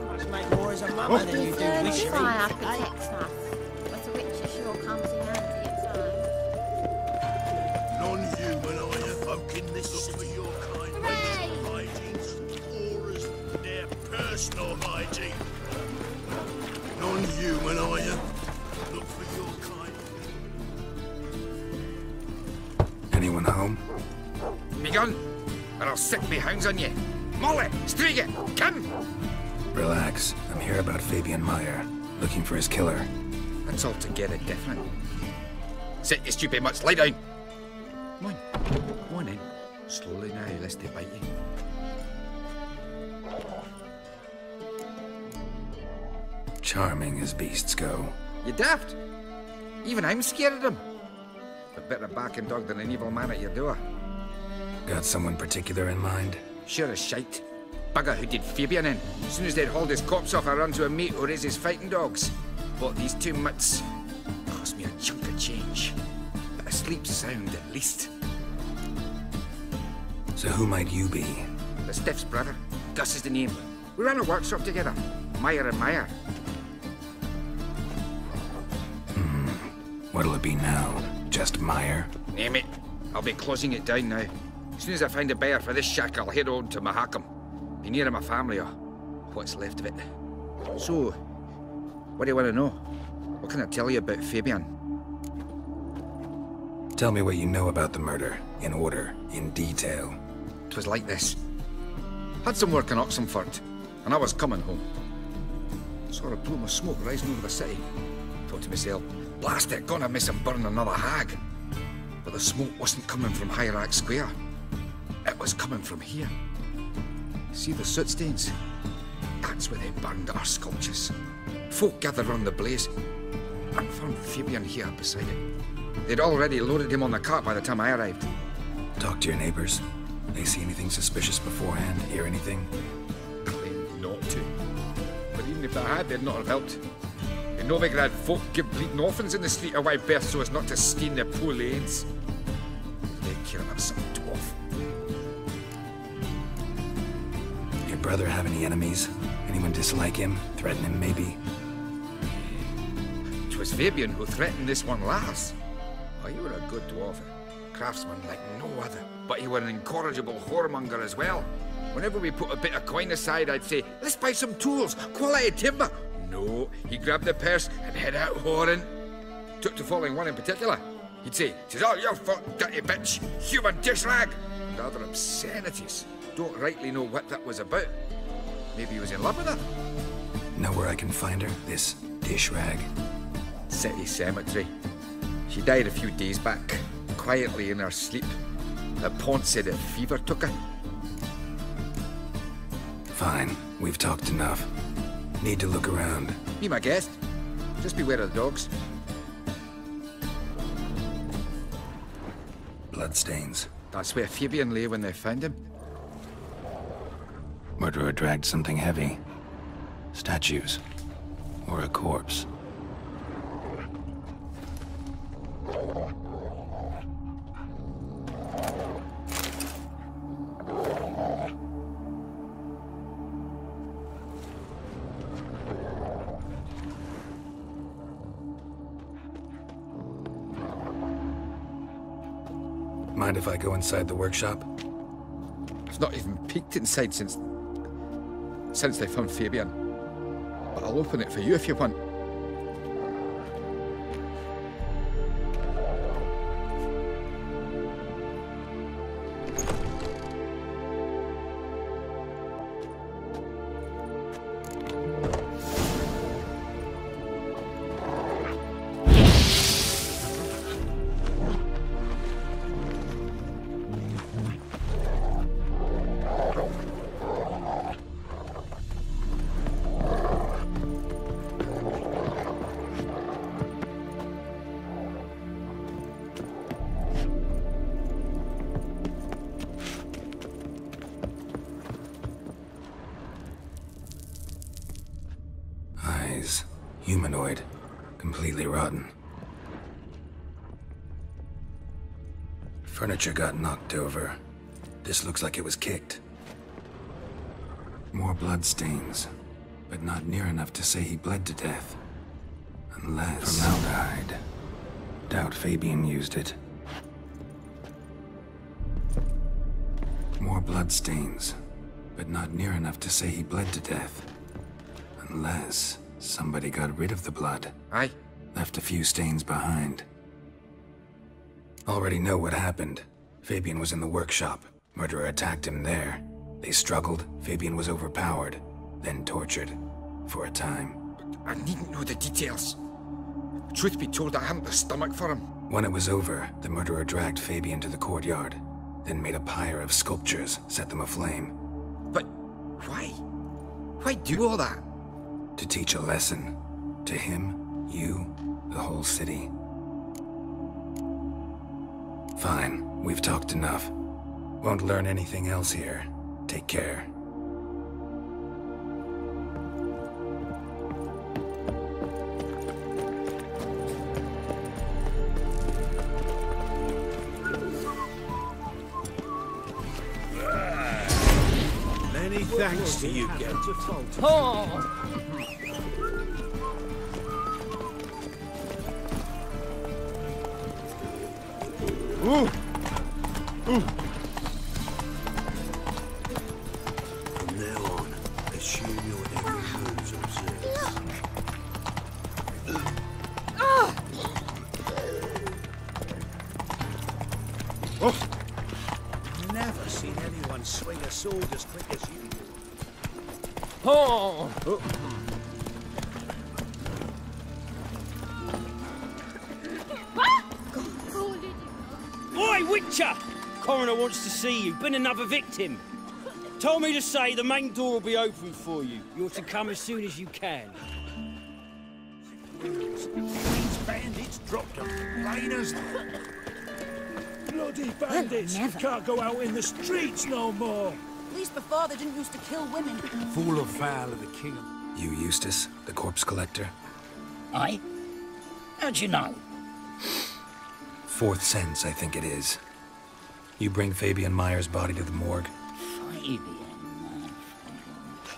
Must make more as a mama than you do wishing. Fire protects us, but the witch sure comes in handy at times. Non-human, are you? Folk in this look for your kind. Hygiene, or as their personal hygiene. Non-human, are you? Look for your kind. Anyone home? Me gun, or I'll sick me hounds on you. Molly, streak it, come! Relax. I'm here about Fabian Meyer. Looking for his killer. That's altogether different. Sit, you stupid mutts, lie down. Come on in. Slowly now, lest they bite you. Charming as beasts go. You daft? Even I'm scared of them. A better barking dog than an evil man at your door. Got someone particular in mind? Sure as shite. Bugger who did Fabian in. As soon as they'd hauled his corpse off, I run to a mate who raises fighting dogs. Bought these two mutts. Cost me a chunk of change. But I sleep sound at least. So who might you be? The Stiff's brother. Gus is the name. We ran a workshop together. Meyer and Meyer. What'll it be now? Just Meyer? Name it. I'll be closing it down now. As soon as I find a buyer for this shack, I'll head on to Mahakam. Be near my family or what's left of it. So, what do you want to know? What can I tell you about Fabian? Tell me what you know about the murder. In order. In detail. 'Twas like this. Had some work in Oxenford, and I was coming home. Saw a plume of smoke rising over the city. Thought to myself, blast it, gonna miss and burn another hag. But the smoke wasn't coming from Hierarch Square. It was coming from here. See the soot stains? That's where they burned our sculptures. Folk gathered round the blaze and found Fabian here beside it. They'd already loaded him on the cart by the time I arrived. Talk to your neighbors. They see anything suspicious beforehand? Hear anything? Claimed not to. But even if they had, they'd not have helped. In Novigrad, folk give bleeding orphans in the street a wide berth so as not to stain their poor lanes. They'd kill him some dwarf. Your brother have any enemies? Anyone dislike him? Threaten him, maybe? 'Twas Fabian who threatened this one last. Oh, you were a good dwarf. Craftsman like no other. But you were an incorrigible whoremonger as well. Whenever we put a bit of coin aside, I'd say, let's buy some tools, quality timber. No, he grabbed the purse and head out whoring. Took to following one in particular. He'd say, "'Tis all your fault, dirty bitch, human dish rag," and other obscenities. Don't rightly know what that was about. Maybe he was in love with her. Know where I can find her? This dish rag? City cemetery. She died a few days back, quietly in her sleep. The Pont said a fever took her. Fine, we've talked enough. Need to look around. Be my guest. Just beware of the dogs. Bloodstains. That's where Fabian lay when they found him. Murderer dragged something heavy. Statues. Or a corpse. Mind if I go inside the workshop? I've not even peeked inside since they found Fabian. But I'll open it for you if you want. Humanoid. Completely rotten. Furniture got knocked over. This looks like it was kicked. More blood stains, but not near enough to say he bled to death. Unless... formaldehyde. Doubt Fabian used it. More blood stains, but not near enough to say he bled to death. Unless somebody got rid of the blood. Aye. Left a few stains behind. Already know what happened. Fabian was in the workshop. Murderer attacked him there. They struggled. Fabian was overpowered, then tortured. For a time. I needn't know the details. Truth be told, I hadn't the stomach for him. When it was over, the murderer dragged Fabian to the courtyard, then made a pyre of sculptures, set them aflame. But why? Why do all that? To teach a lesson. To him, you, the whole city. Fine, we've talked enough. Won't learn anything else here. Take care. Many thanks to you, Geralt. Oh! Ooh. Ooh. From now on, assume your every move's observed. Oh. Never seen anyone swing a sword as quick as you do. Oh! Oi, Witcher! Coroner wants to see you. Been another victim. Told me to say the main door will be open for you. You're to come as soon as you can. These bandits dropped them, plain as that. Bloody bandits! Can't go out in the streets no more! At least before they didn't used to kill women. Full of Val of the King. You Eustace, the corpse collector? Aye? How'd you know? Fourth sense, I think it is. You bring Fabian Meyer's body to the morgue? Fabian...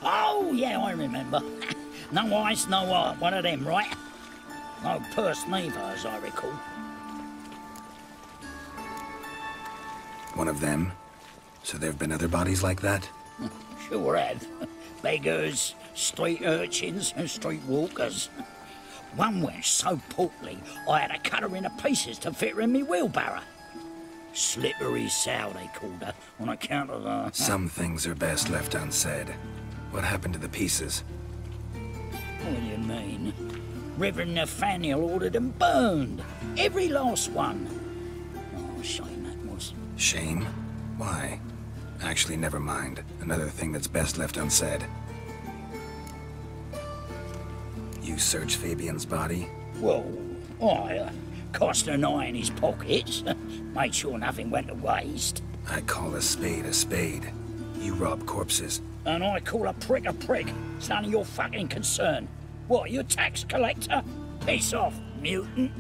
Oh, yeah, I remember. No eyes, no heart, one of them, right? No purse neither, as I recall. One of them? So there've been other bodies like that? Sure have. Beggars, street urchins, and street walkers. One went so portly, I had to cut her into pieces to fit her in me wheelbarrow. Slippery sow, they called her, on account of the... Some things are best left unsaid. What happened to the pieces? What do you mean? Reverend Nathaniel ordered them burned. Every last one. Oh, shame that was. Shame? Why? Actually, never mind. Another thing that's best left unsaid. You searched Fabian's body? Well, I cast an eye in his pockets. Made sure nothing went to waste. I call a spade a spade. You rob corpses. And I call a prick. It's none of your fucking concern. What, you a tax collector? Piss off, mutant.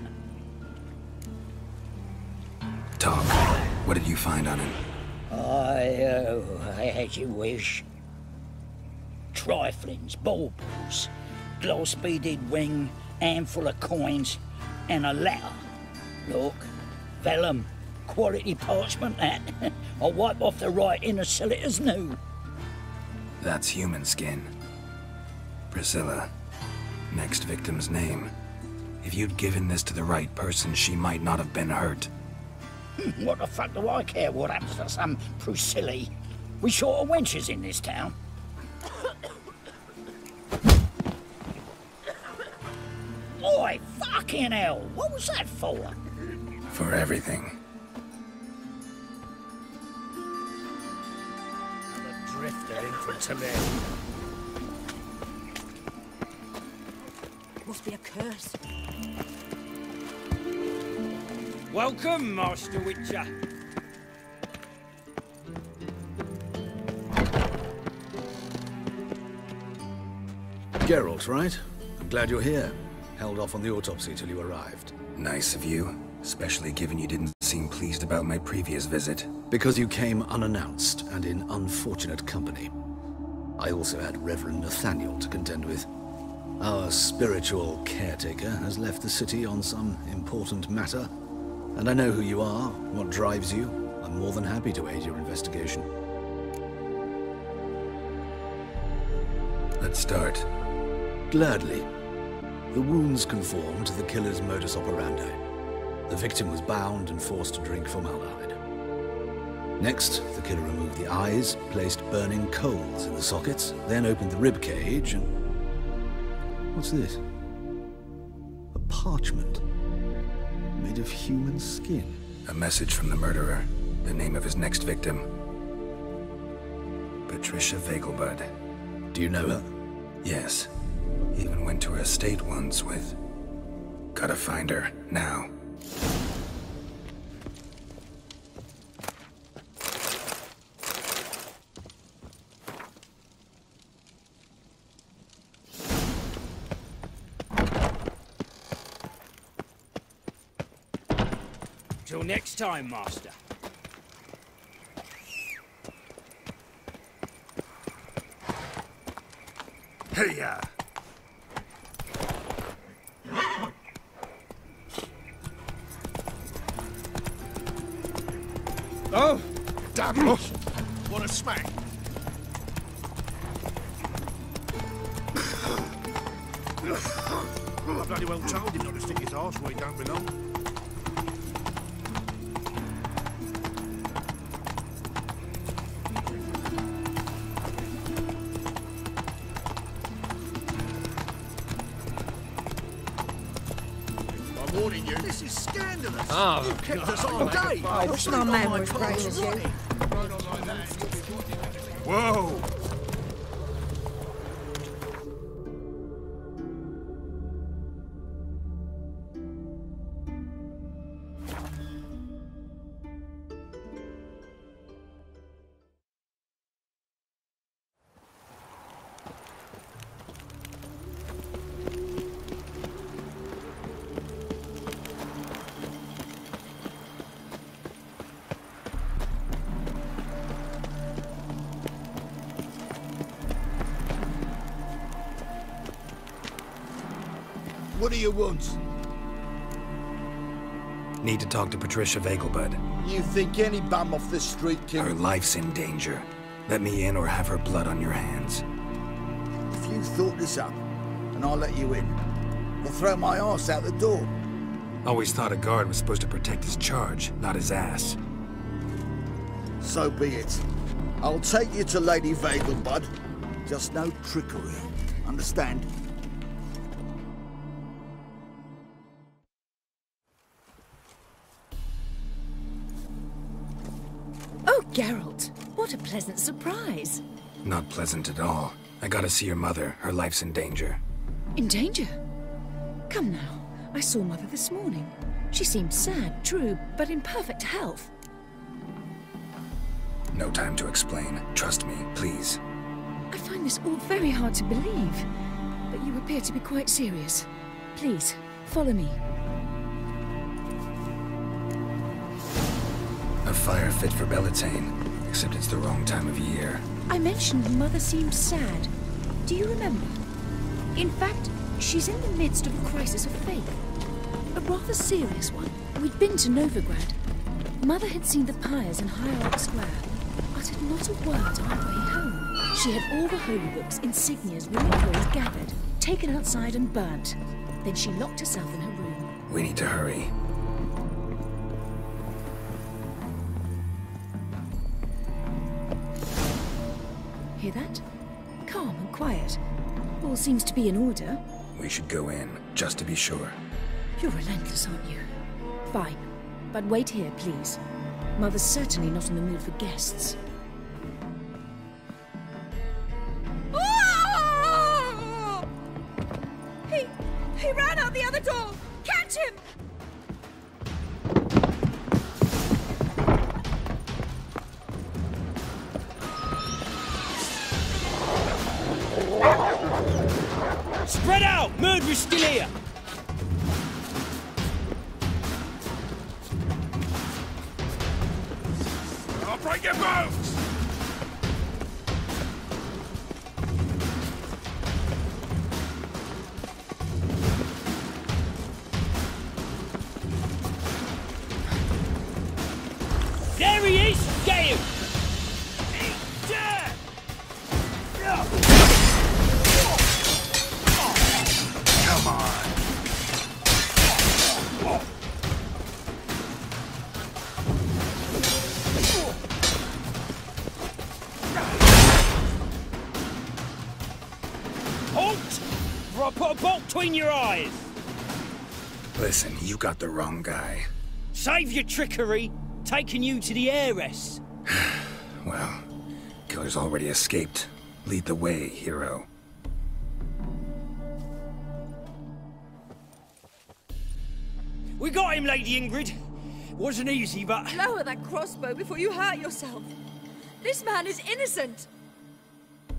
Talk. What did you find on him? As you wish. Triflings, baubles, gloss-beaded ring, handful of coins, and a letter. Look, vellum, quality parchment that. I'll wipe off the writing and sell it as new. That's human skin. Priscilla. Next victim's name. If you'd given this to the right person, she might not have been hurt. What the fuck do I care what happens to some Priscilla? We short of wenches in this town. Oi, fucking hell! What was that for? For everything. The drifter in from Toledo. Must be a curse. Welcome, Master Witcher. Geralt, right? Glad you're here. Held off on the autopsy till you arrived. Nice of you, especially given you didn't seem pleased about my previous visit. Because you came unannounced and in unfortunate company. I also had Reverend Nathaniel to contend with. Our spiritual caretaker has left the city on some important matter, and I know who you are, what drives you. I'm more than happy to aid your investigation. Let's start. Gladly. The wounds conform to the killer's modus operandi. The victim was bound and forced to drink formaldehyde. Next, the killer removed the eyes, placed burning coals in the sockets, then opened the rib cage and... What's this? A parchment made of human skin. A message from the murderer. The name of his next victim. Patricia Vegelbud. Do you know her? Yes. Even went to her estate once with... Gotta find her, now. Till next time, Master. Hey-ya! Oh! Damn it! What a smack! I bloody well told him not to stick his arse where he don't belong. I'm warning you, this is scandalous. Oh, You kept us on day. I wish my man was brave as you. Whoa! What do you want? Need to talk to Patricia Vegelbud. You think any bum off the street can... Her life's in danger. Let me in or have her blood on your hands. If you thought this up, and I'll let you in, I'll throw my arse out the door. Always thought a guard was supposed to protect his charge, not his ass. So be it. I'll take you to Lady Vegelbud. Just no trickery. Understand? Oh, Geralt, what a pleasant surprise. Not pleasant at all. I gotta see your mother. Her life's in danger. In danger? Come now. I saw Mother this morning. She seemed sad, true, but in perfect health. No time to explain. Trust me, please. I find this all very hard to believe, but you appear to be quite serious. Please, follow me. A fire fit for Bellatane, except it's the wrong time of year. I mentioned Mother seemed sad. Do you remember? In fact, she's in the midst of a crisis of faith. A rather serious one. We'd been to Novigrad. Mother had seen the pyres in Hierarch Square, uttered not a word on her way home. She had all the holy books, insignias, reliquaries gathered, taken outside and burnt. Then she locked herself in her room. We need to hurry. Hear that? Calm and quiet. All seems to be in order. We should go in, just to be sure. You're relentless, aren't you? Fine. But wait here, please. Mother's certainly not in the mood for guests. Oh! He ran out the other door! Catch him! Spread out! Murderer's still here! I'll break your bones! There he is! Get him! Come on. Halt! Or I'll put a bolt between your eyes! Listen, you got the wrong guy. Save your trickery! Taking you to the heiress! Well, killer's already escaped. Lead the way, hero. We got him, Lady Ingrid. Wasn't easy, but... Lower that crossbow before you hurt yourself. This man is innocent.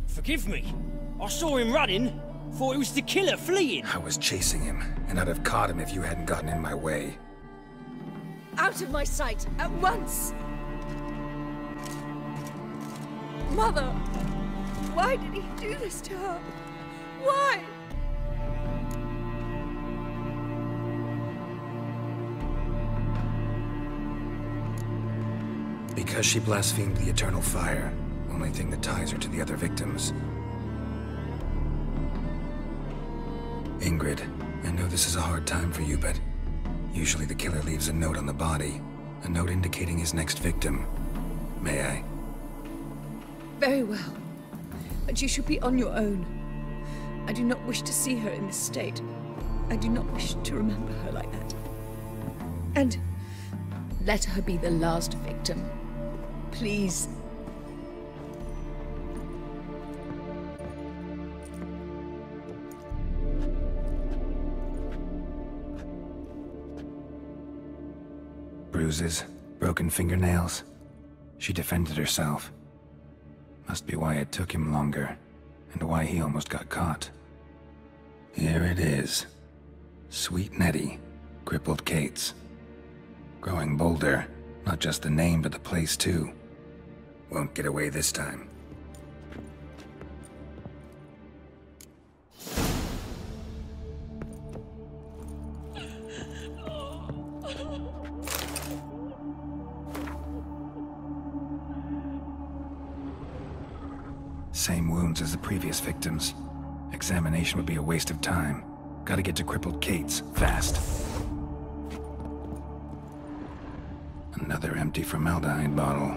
Forgive me. I saw him running. Thought it was the killer fleeing. I was chasing him, and I'd have caught him if you hadn't gotten in my way. Out of my sight, at once! Mother! Why did he do this to her? Why? Because she blasphemed the eternal fire. Only thing that ties her to the other victims. Ingrid, I know this is a hard time for you, but usually the killer leaves a note on the body. A note indicating his next victim. May I? Very well. But you should be on your own. I do not wish to see her in this state. I do not wish to remember her like that. And let her be the last victim. Please. Bruises, broken fingernails. She defended herself. Must be why it took him longer, and why he almost got caught. Here it is. Sweet Nettie, crippled Kate's. Growing bolder, not just the name but the place too. Won't get away this time. Same wounds as the previous victims. Examination would be a waste of time. Gotta get to crippled Kate's, fast. Another empty formaldehyde bottle.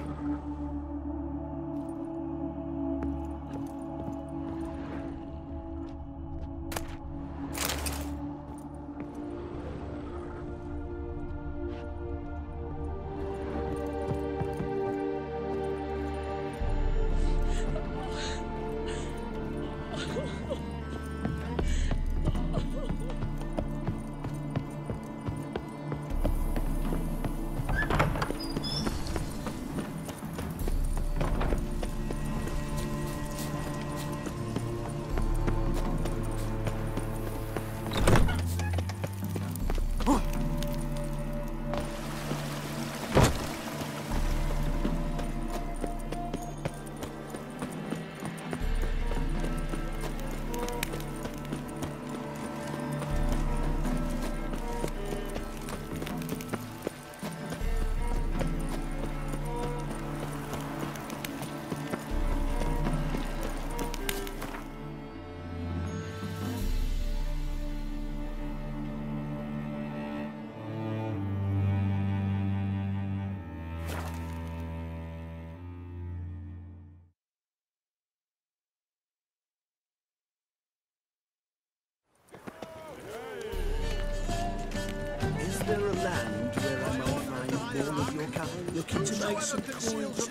Is there a land where I might find more of your kind? Looking to make some coins?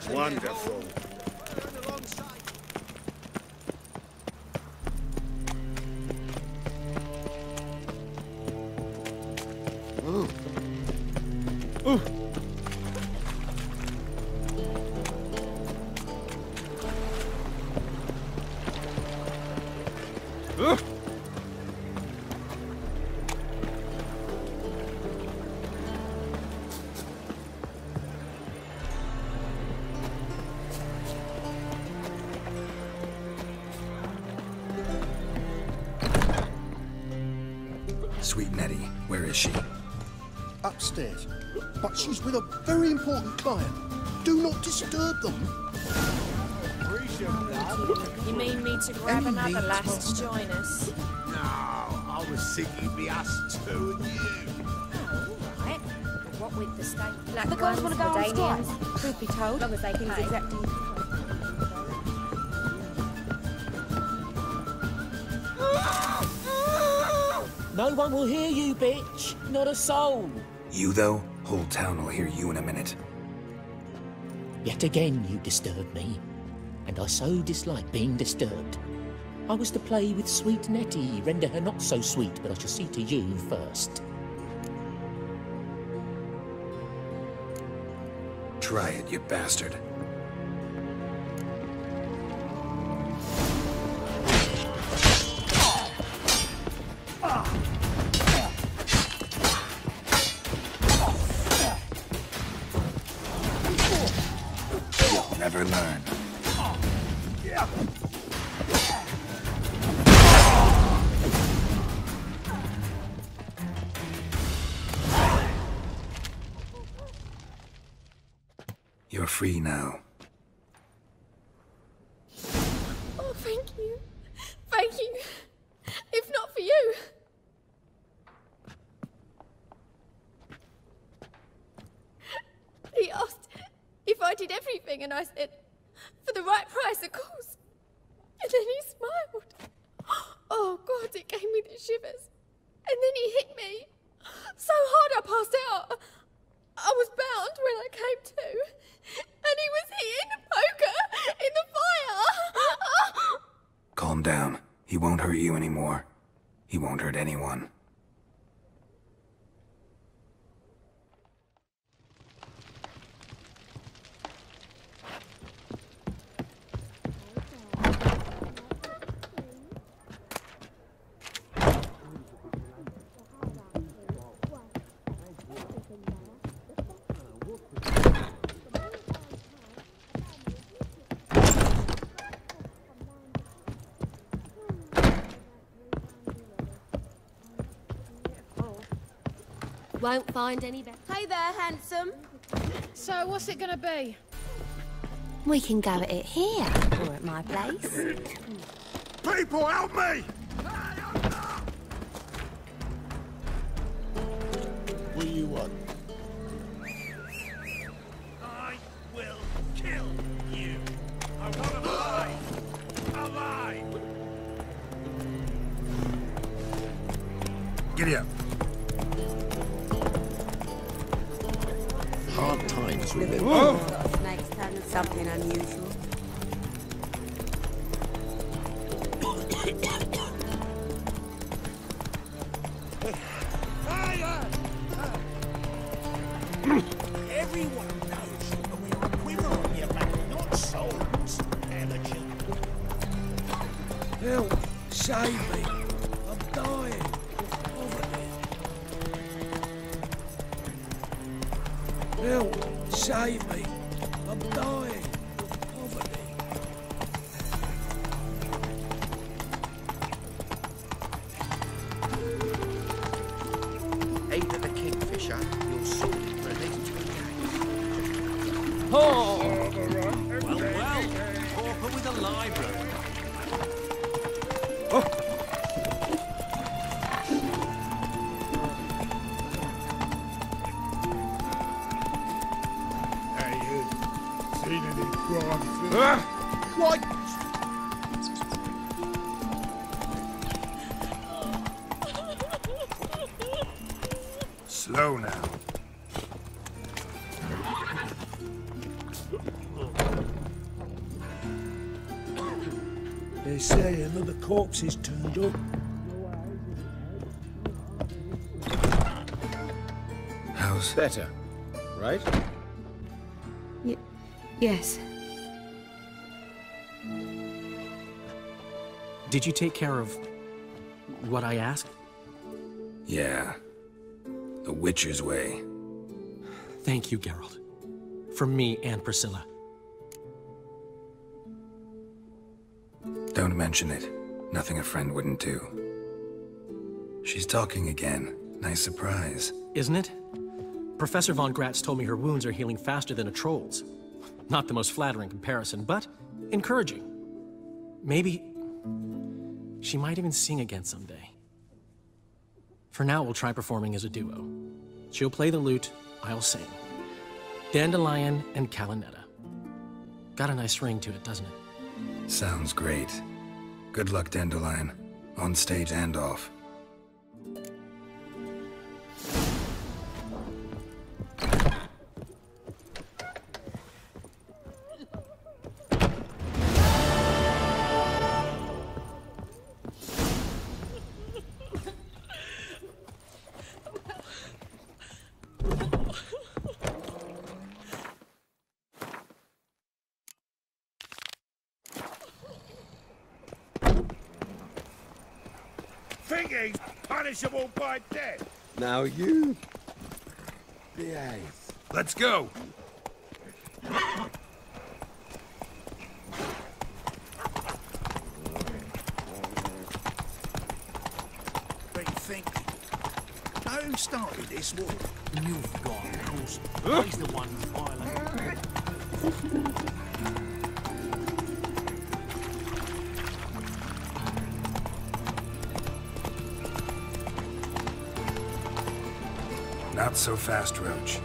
Wonderful. Oh. Oh. sweet Nettie? Where is she? Upstairs. But she's with a very important client. Do not disturb them. You mean me to grab another lass to join us? No, I was thinking be us two and you. Oh, all right. But what with the state black The girls ones, want to go on Danians? strike. Truth be told, Long as they things pay. exactly. No one will hear you, bitch. Not a soul. You, though? Whole town will hear you in a minute. Yet again you disturb me, and I so dislike being disturbed. I was to play with sweet Nettie, render her not so sweet, but I shall see to you first. Try it, you bastard. You'll never learn. You're free now. Oh, thank you. Thank you. If not for you. He asked if I did everything, and I said, for the right price, of course. And then he smiled. Oh, God, it gave me the shivers. And then he hit me so hard I passed out. I was bound when I came to. And he was hitting the poker in the fire. Calm down. He won't hurt you anymore. He won't hurt anyone. Won't find any better. Hey there, handsome. So, what's it gonna be? We can go at it here, or at my place. People, help me! What do you want? I will kill you. I want him alive. Alive! Giddy up. Hard times, remember? Got a snake's tongue and something unusual. Everyone knows that we're a quiver on your back, not souls, amateur. Help! Save me! I'm dying! Help! Save me! I'm dying! Poverty! Aid of the Kingfisher, you're sorted for at least 2 days. Oh! Well, pauper with a library. Hey, you. Seen any crime? Why? Slow now. They say another corpse is turned up. How's better, right? Yes. Did you take care of what I asked? Yeah. The Witcher's way. Thank you, Geralt. From me and Priscilla. Don't mention it. Nothing a friend wouldn't do. She's talking again. Nice surprise. Isn't it? Professor von Gratz told me her wounds are healing faster than a troll's. Not the most flattering comparison, but encouraging. Maybe she might even sing again someday. For now, we'll try performing as a duo. She'll play the lute, I'll sing. Dandelion and Calinetta. Got a nice ring to it, doesn't it? Sounds great. Good luck, Dandelion. On stage and off. Think he's punishable by death? Now you behave. Let's go. What do you think? Now who started this war? You've got, of course. He's the one who's violated. Not so fast, Roach.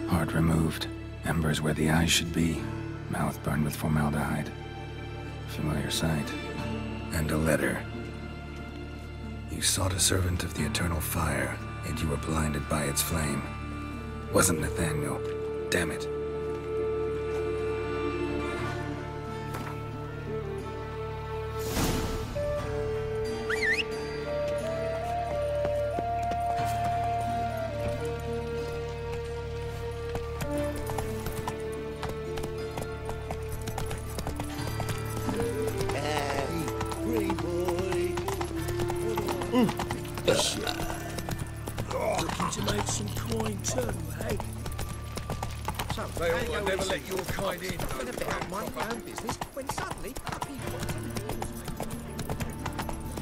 Heart removed. Embers where the eyes should be. Mouth burned with formaldehyde. Familiar sight. And a letter. You sought a servant of the eternal fire, and you were blinded by its flame. Wasn't Nathaniel. Damn it. Looking to make some coin too, eh? They ought to never let your kind in. Talking about my own business when suddenly up he pops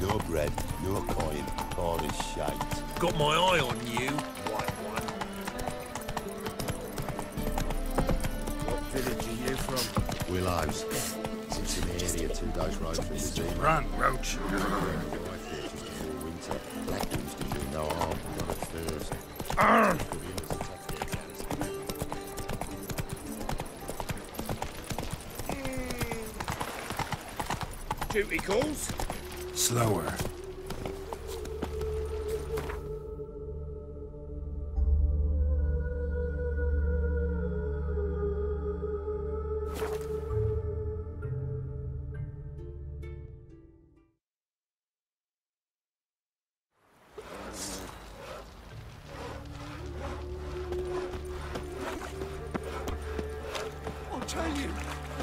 Your bread, your coin, all is shite. Got my eye on you, white one. What village are you from? Willows. It's in the area 2 days ride through the sea. Run, Roach. Winter. Black used to do no harm, not at first. Duty calls? Slower.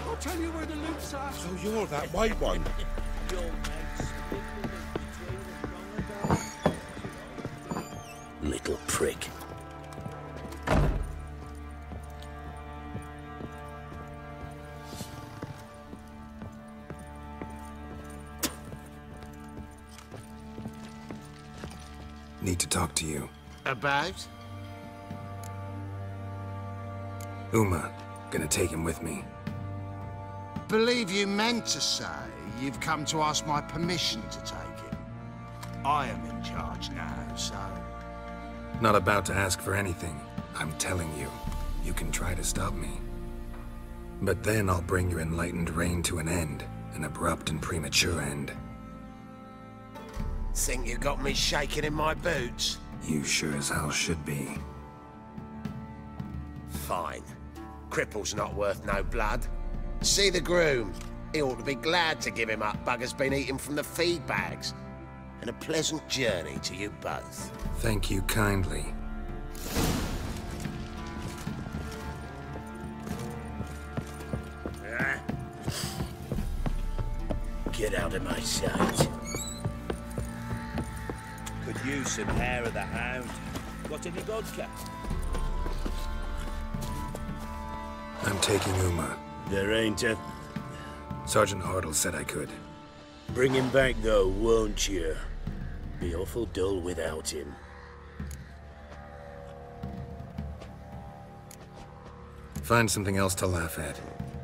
I'll tell you where the loot's at. So you're that white one? Little prick. Need to talk to you. About? Uma. Gonna take him with me. Believe you meant to say you've come to ask my permission to take him. I am in charge now, so... Not about to ask for anything. I'm telling you, you can try to stop me. But then I'll bring your enlightened reign to an end. An abrupt and premature end. Think you got me shaking in my boots? You sure as hell should be. Fine. Cripple's not worth no blood. See the groom. He ought to be glad to give him up. Bugger's been eating from the feed bags. And a pleasant journey to you both. Thank you kindly. Get out of my sight. Could use some hair of the hound. Got any vodka? I'm taking Uma. There ain't a... Sergeant Hartle said I could. Bring him back, though, won't you? Be awful dull without him. Find something else to laugh at.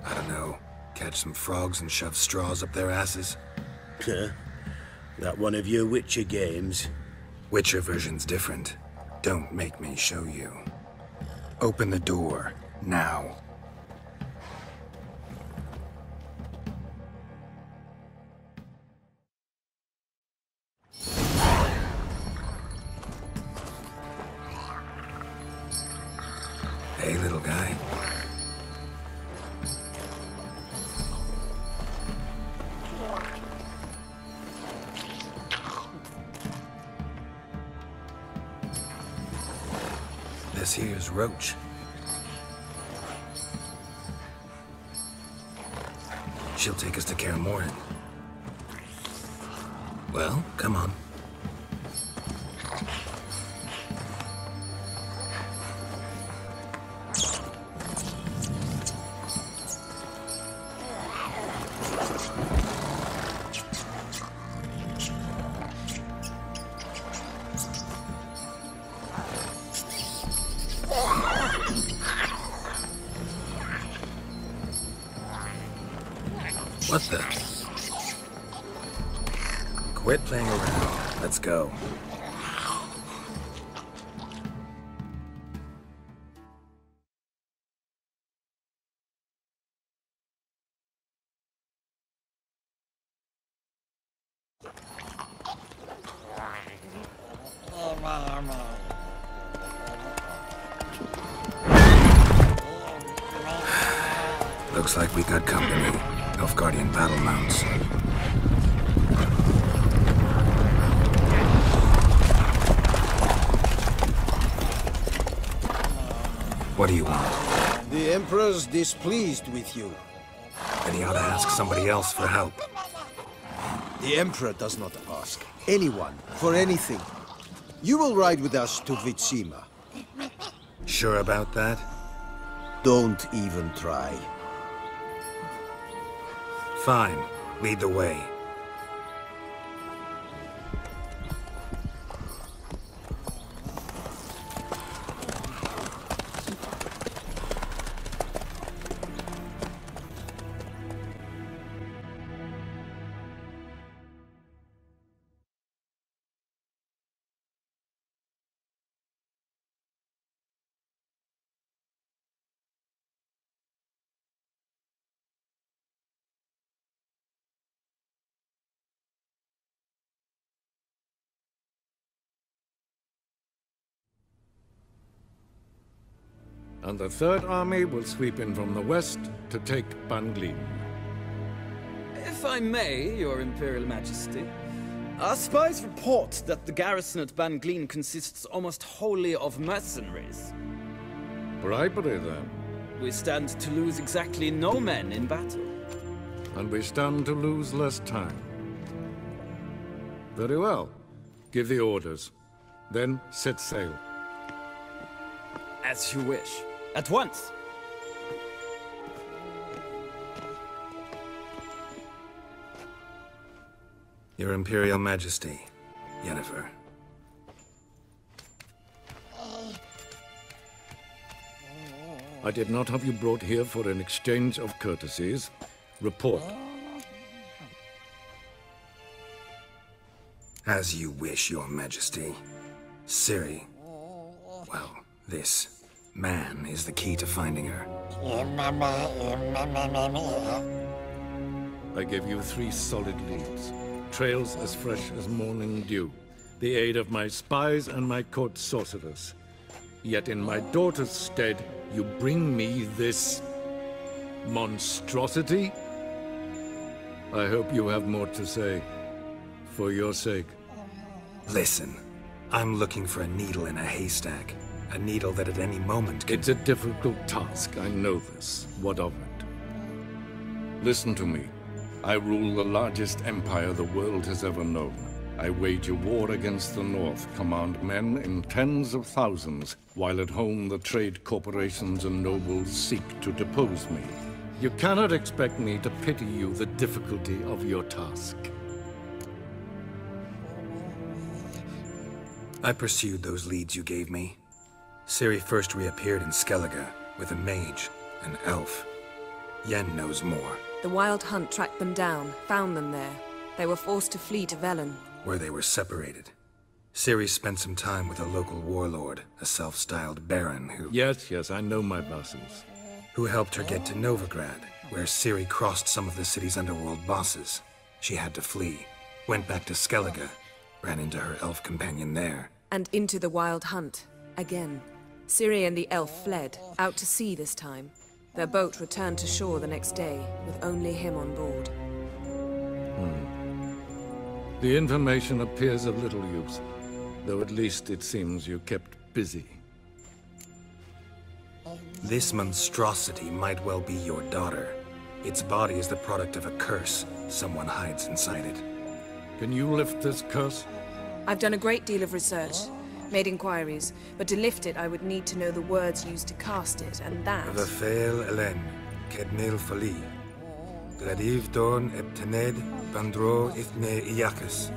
I don't know. Catch some frogs and shove straws up their asses. Huh? That one of your Witcher games? Witcher version's different. Don't make me show you. Open the door, now. Hey, little guy. This here's Roach. She'll take us to Kaer Morhen. Well, come on. What the? Quit playing around. Let's go. Looks like we got company. Nilfgaardian battle mounts. What do you want? The Emperor's displeased with you. Then he ought to ask somebody else for help. The Emperor does not ask anyone for anything. You will ride with us to Vitsima. Sure about that? Don't even try. Fine. Lead the way. And the Third Army will sweep in from the west to take Banglin. If I may, Your Imperial Majesty, our spies report that the garrison at Banglin consists almost wholly of mercenaries. Bribery, then. We stand to lose exactly no men in battle. And we stand to lose less time. Very well. Give the orders. Then set sail. As you wish. At once! Your Imperial Majesty, Yennefer. I did not have you brought here for an exchange of courtesies. Report. As you wish, Your Majesty. Ciri. Well, this man is the key to finding her. I gave you 3 solid leads. Trails as fresh as morning dew. The aid of my spies and my court sorcerers. Yet in my daughter's stead, you bring me this monstrosity? I hope you have more to say. For your sake. Listen, I'm looking for a needle in a haystack. A needle that at any moment can... It's a difficult task, I know this. What of it? Listen to me. I rule the largest empire the world has ever known. I wage a war against the North, command men in tens of thousands, while at home the trade corporations and nobles seek to depose me. You cannot expect me to pity you the difficulty of your task. I pursued those leads you gave me. Ciri first reappeared in Skellige with a mage, an elf. Yen knows more. The Wild Hunt tracked them down, found them there. They were forced to flee to Velen, where they were separated. Ciri spent some time with a local warlord, a self-styled baron who... Yes, I know my vassals. Who helped her get to Novigrad, where Ciri crossed some of the city's underworld bosses. She had to flee, went back to Skellige, ran into her elf companion there. and into the Wild Hunt, again. Ciri and the elf fled, out to sea this time. Their boat returned to shore the next day, with only him on board. The information appears of little use, though at least it seems you kept busy. This monstrosity might well be your daughter. Its body is the product of a curse. Someone hides inside it. Can you lift this curse? I've done a great deal of research, made inquiries, but to lift it I would need to know the words used to cast it, and that... Vafael Elen, Kedmil Fali. Gladiv Dorn Eptened Bandro Ithne Iacus.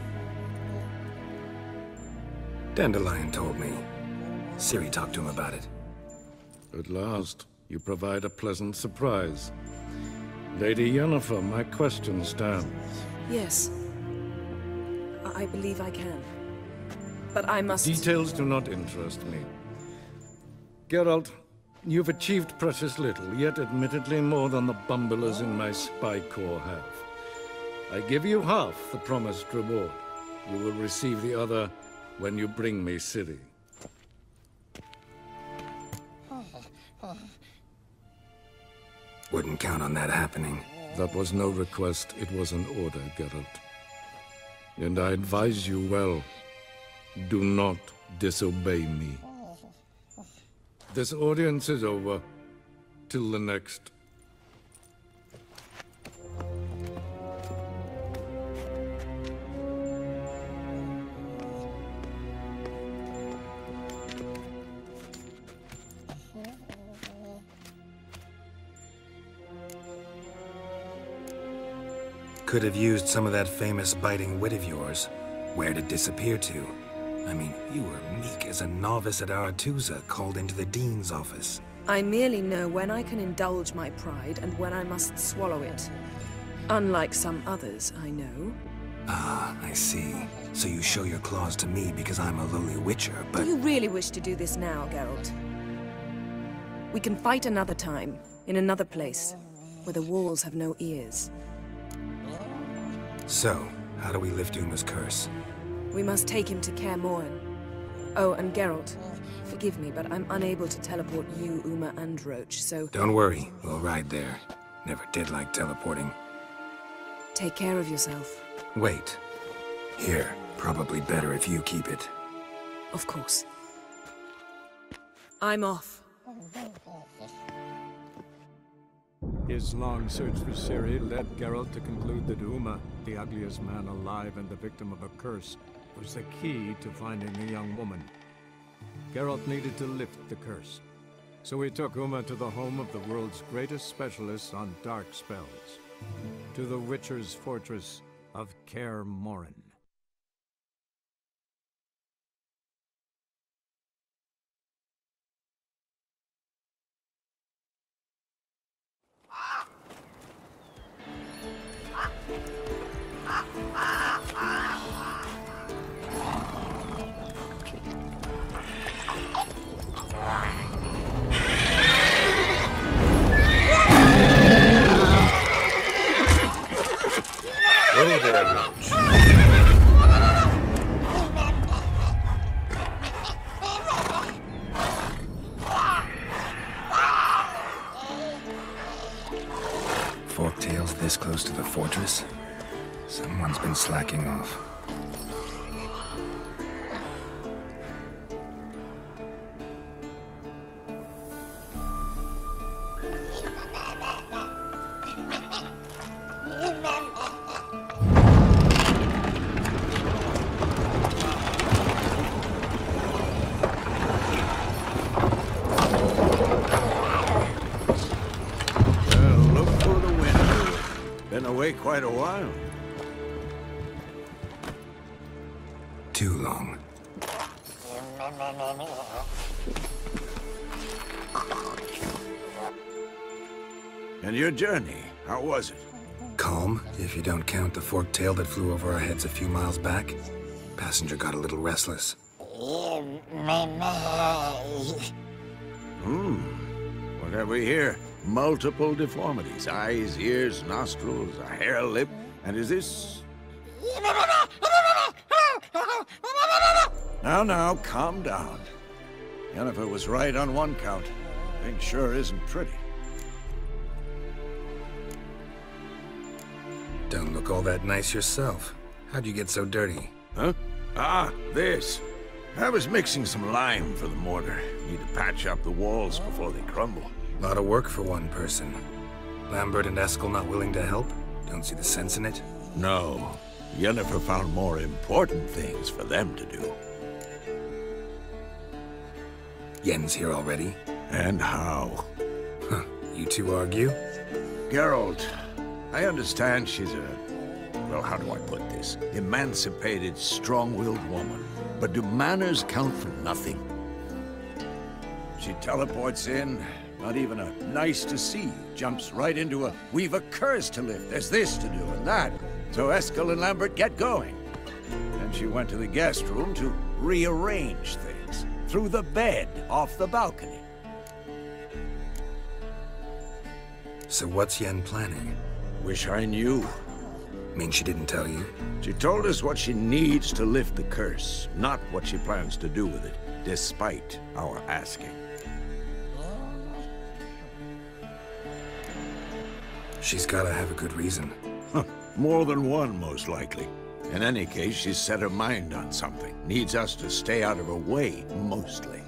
Dandelion told me. Ciri talked to him about it. At last, you provide a pleasant surprise. Lady Yennefer, my question stands. Yes. I believe I can. But I must... Details do not interest me. Geralt, you've achieved precious little, yet admittedly more than the bumblers in my spy corps have. I give you half the promised reward. You will receive the other when you bring me Ciri. Wouldn't count on that happening. That was no request, it was an order, Geralt. And I advise you well. Do not disobey me. This audience is over. Till the next. Could have used some of that famous biting wit of yours. Where'd it disappear to? I mean, you were meek as a novice at Aretuza called into the Dean's office. I merely know when I can indulge my pride and when I must swallow it. Unlike some others, I know. Ah, I see. So you show your claws to me because I'm a lowly witcher, but... Do you really wish to do this now, Geralt? We can fight another time, in another place, where the walls have no ears. So, how do we lift Uma's curse? We must take him to Kaer Morhen. Oh, and Geralt, forgive me, but I'm unable to teleport you, Uma, and Roach, so... Don't worry, we'll ride there. Never did like teleporting. Take care of yourself. Wait. Here, probably better if you keep it. Of course. I'm off. His long search for Ciri led Geralt to conclude that Uma, the ugliest man alive and the victim of a curse, was the key to finding the young woman. Geralt needed to lift the curse, so he took Uma to the home of the world's greatest specialist on dark spells, to the Witcher's fortress of Kaer Morhen. Hello there, Roach. Forktails this close to the fortress? Someone's been slacking off. wait quite a while. Too long. And your journey, how was it? Calm, if you don't count the forked tail that flew over our heads a few miles back. Passenger got a little restless. What have we here? Multiple deformities. Eyes, ears, nostrils, a hair lip. And is this... Now, calm down. Yennefer was right on one count. Thing sure isn't pretty. Don't look all that nice yourself. How'd you get so dirty? Huh? Ah, this. I was mixing some lime for the mortar. Need to patch up the walls before they crumble. A lot of work for one person. Lambert and Eskel not willing to help? Don't see the sense in it? No. Yennefer found more important things for them to do. Yen's here already? And how? Huh. You two argue? Geralt, I understand she's a... well, how do I put this? Emancipated, strong-willed woman. But do manners count for nothing? She teleports in, not even a nice to see you, jumps right into a, we've a curse to lift, there's this to do and that. So Eskel and Lambert get going. Then she went to the guest room to rearrange things. Through the bed, off the balcony. So what's Yen planning? Wish I knew. Mean she didn't tell you? She told us what she needs to lift the curse, not what she plans to do with it, despite our asking. She's gotta have a good reason. More than one, most likely. In any case, she's set her mind on something. Needs us to stay out of her way, mostly.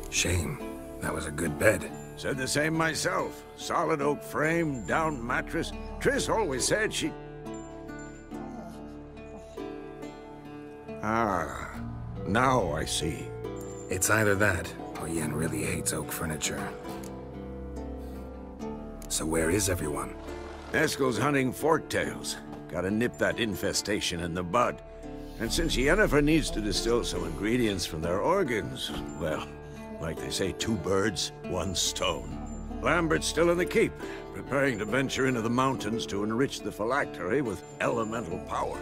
Shame. That was a good bed. Said the same myself. Solid oak frame, down mattress. Triss always said she... Ah, now I see. It's either that, or Yen really hates oak furniture. So where is everyone? Eskel's hunting forktails. Gotta nip that infestation in the bud. And since Yennefer needs to distill some ingredients from their organs, well, like they say, 2 birds, 1 stone. Lambert's still in the keep, preparing to venture into the mountains to enrich the phylactery with elemental power.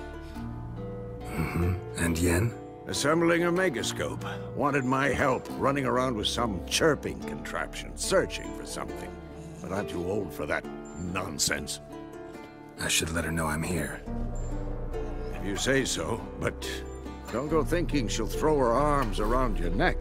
And Yen? Assembling a megascope. Wanted my help running around with some chirping contraption, searching for something. But I'm too old for that nonsense. I should let her know I'm here. If you say so, but don't go thinking she'll throw her arms around your neck.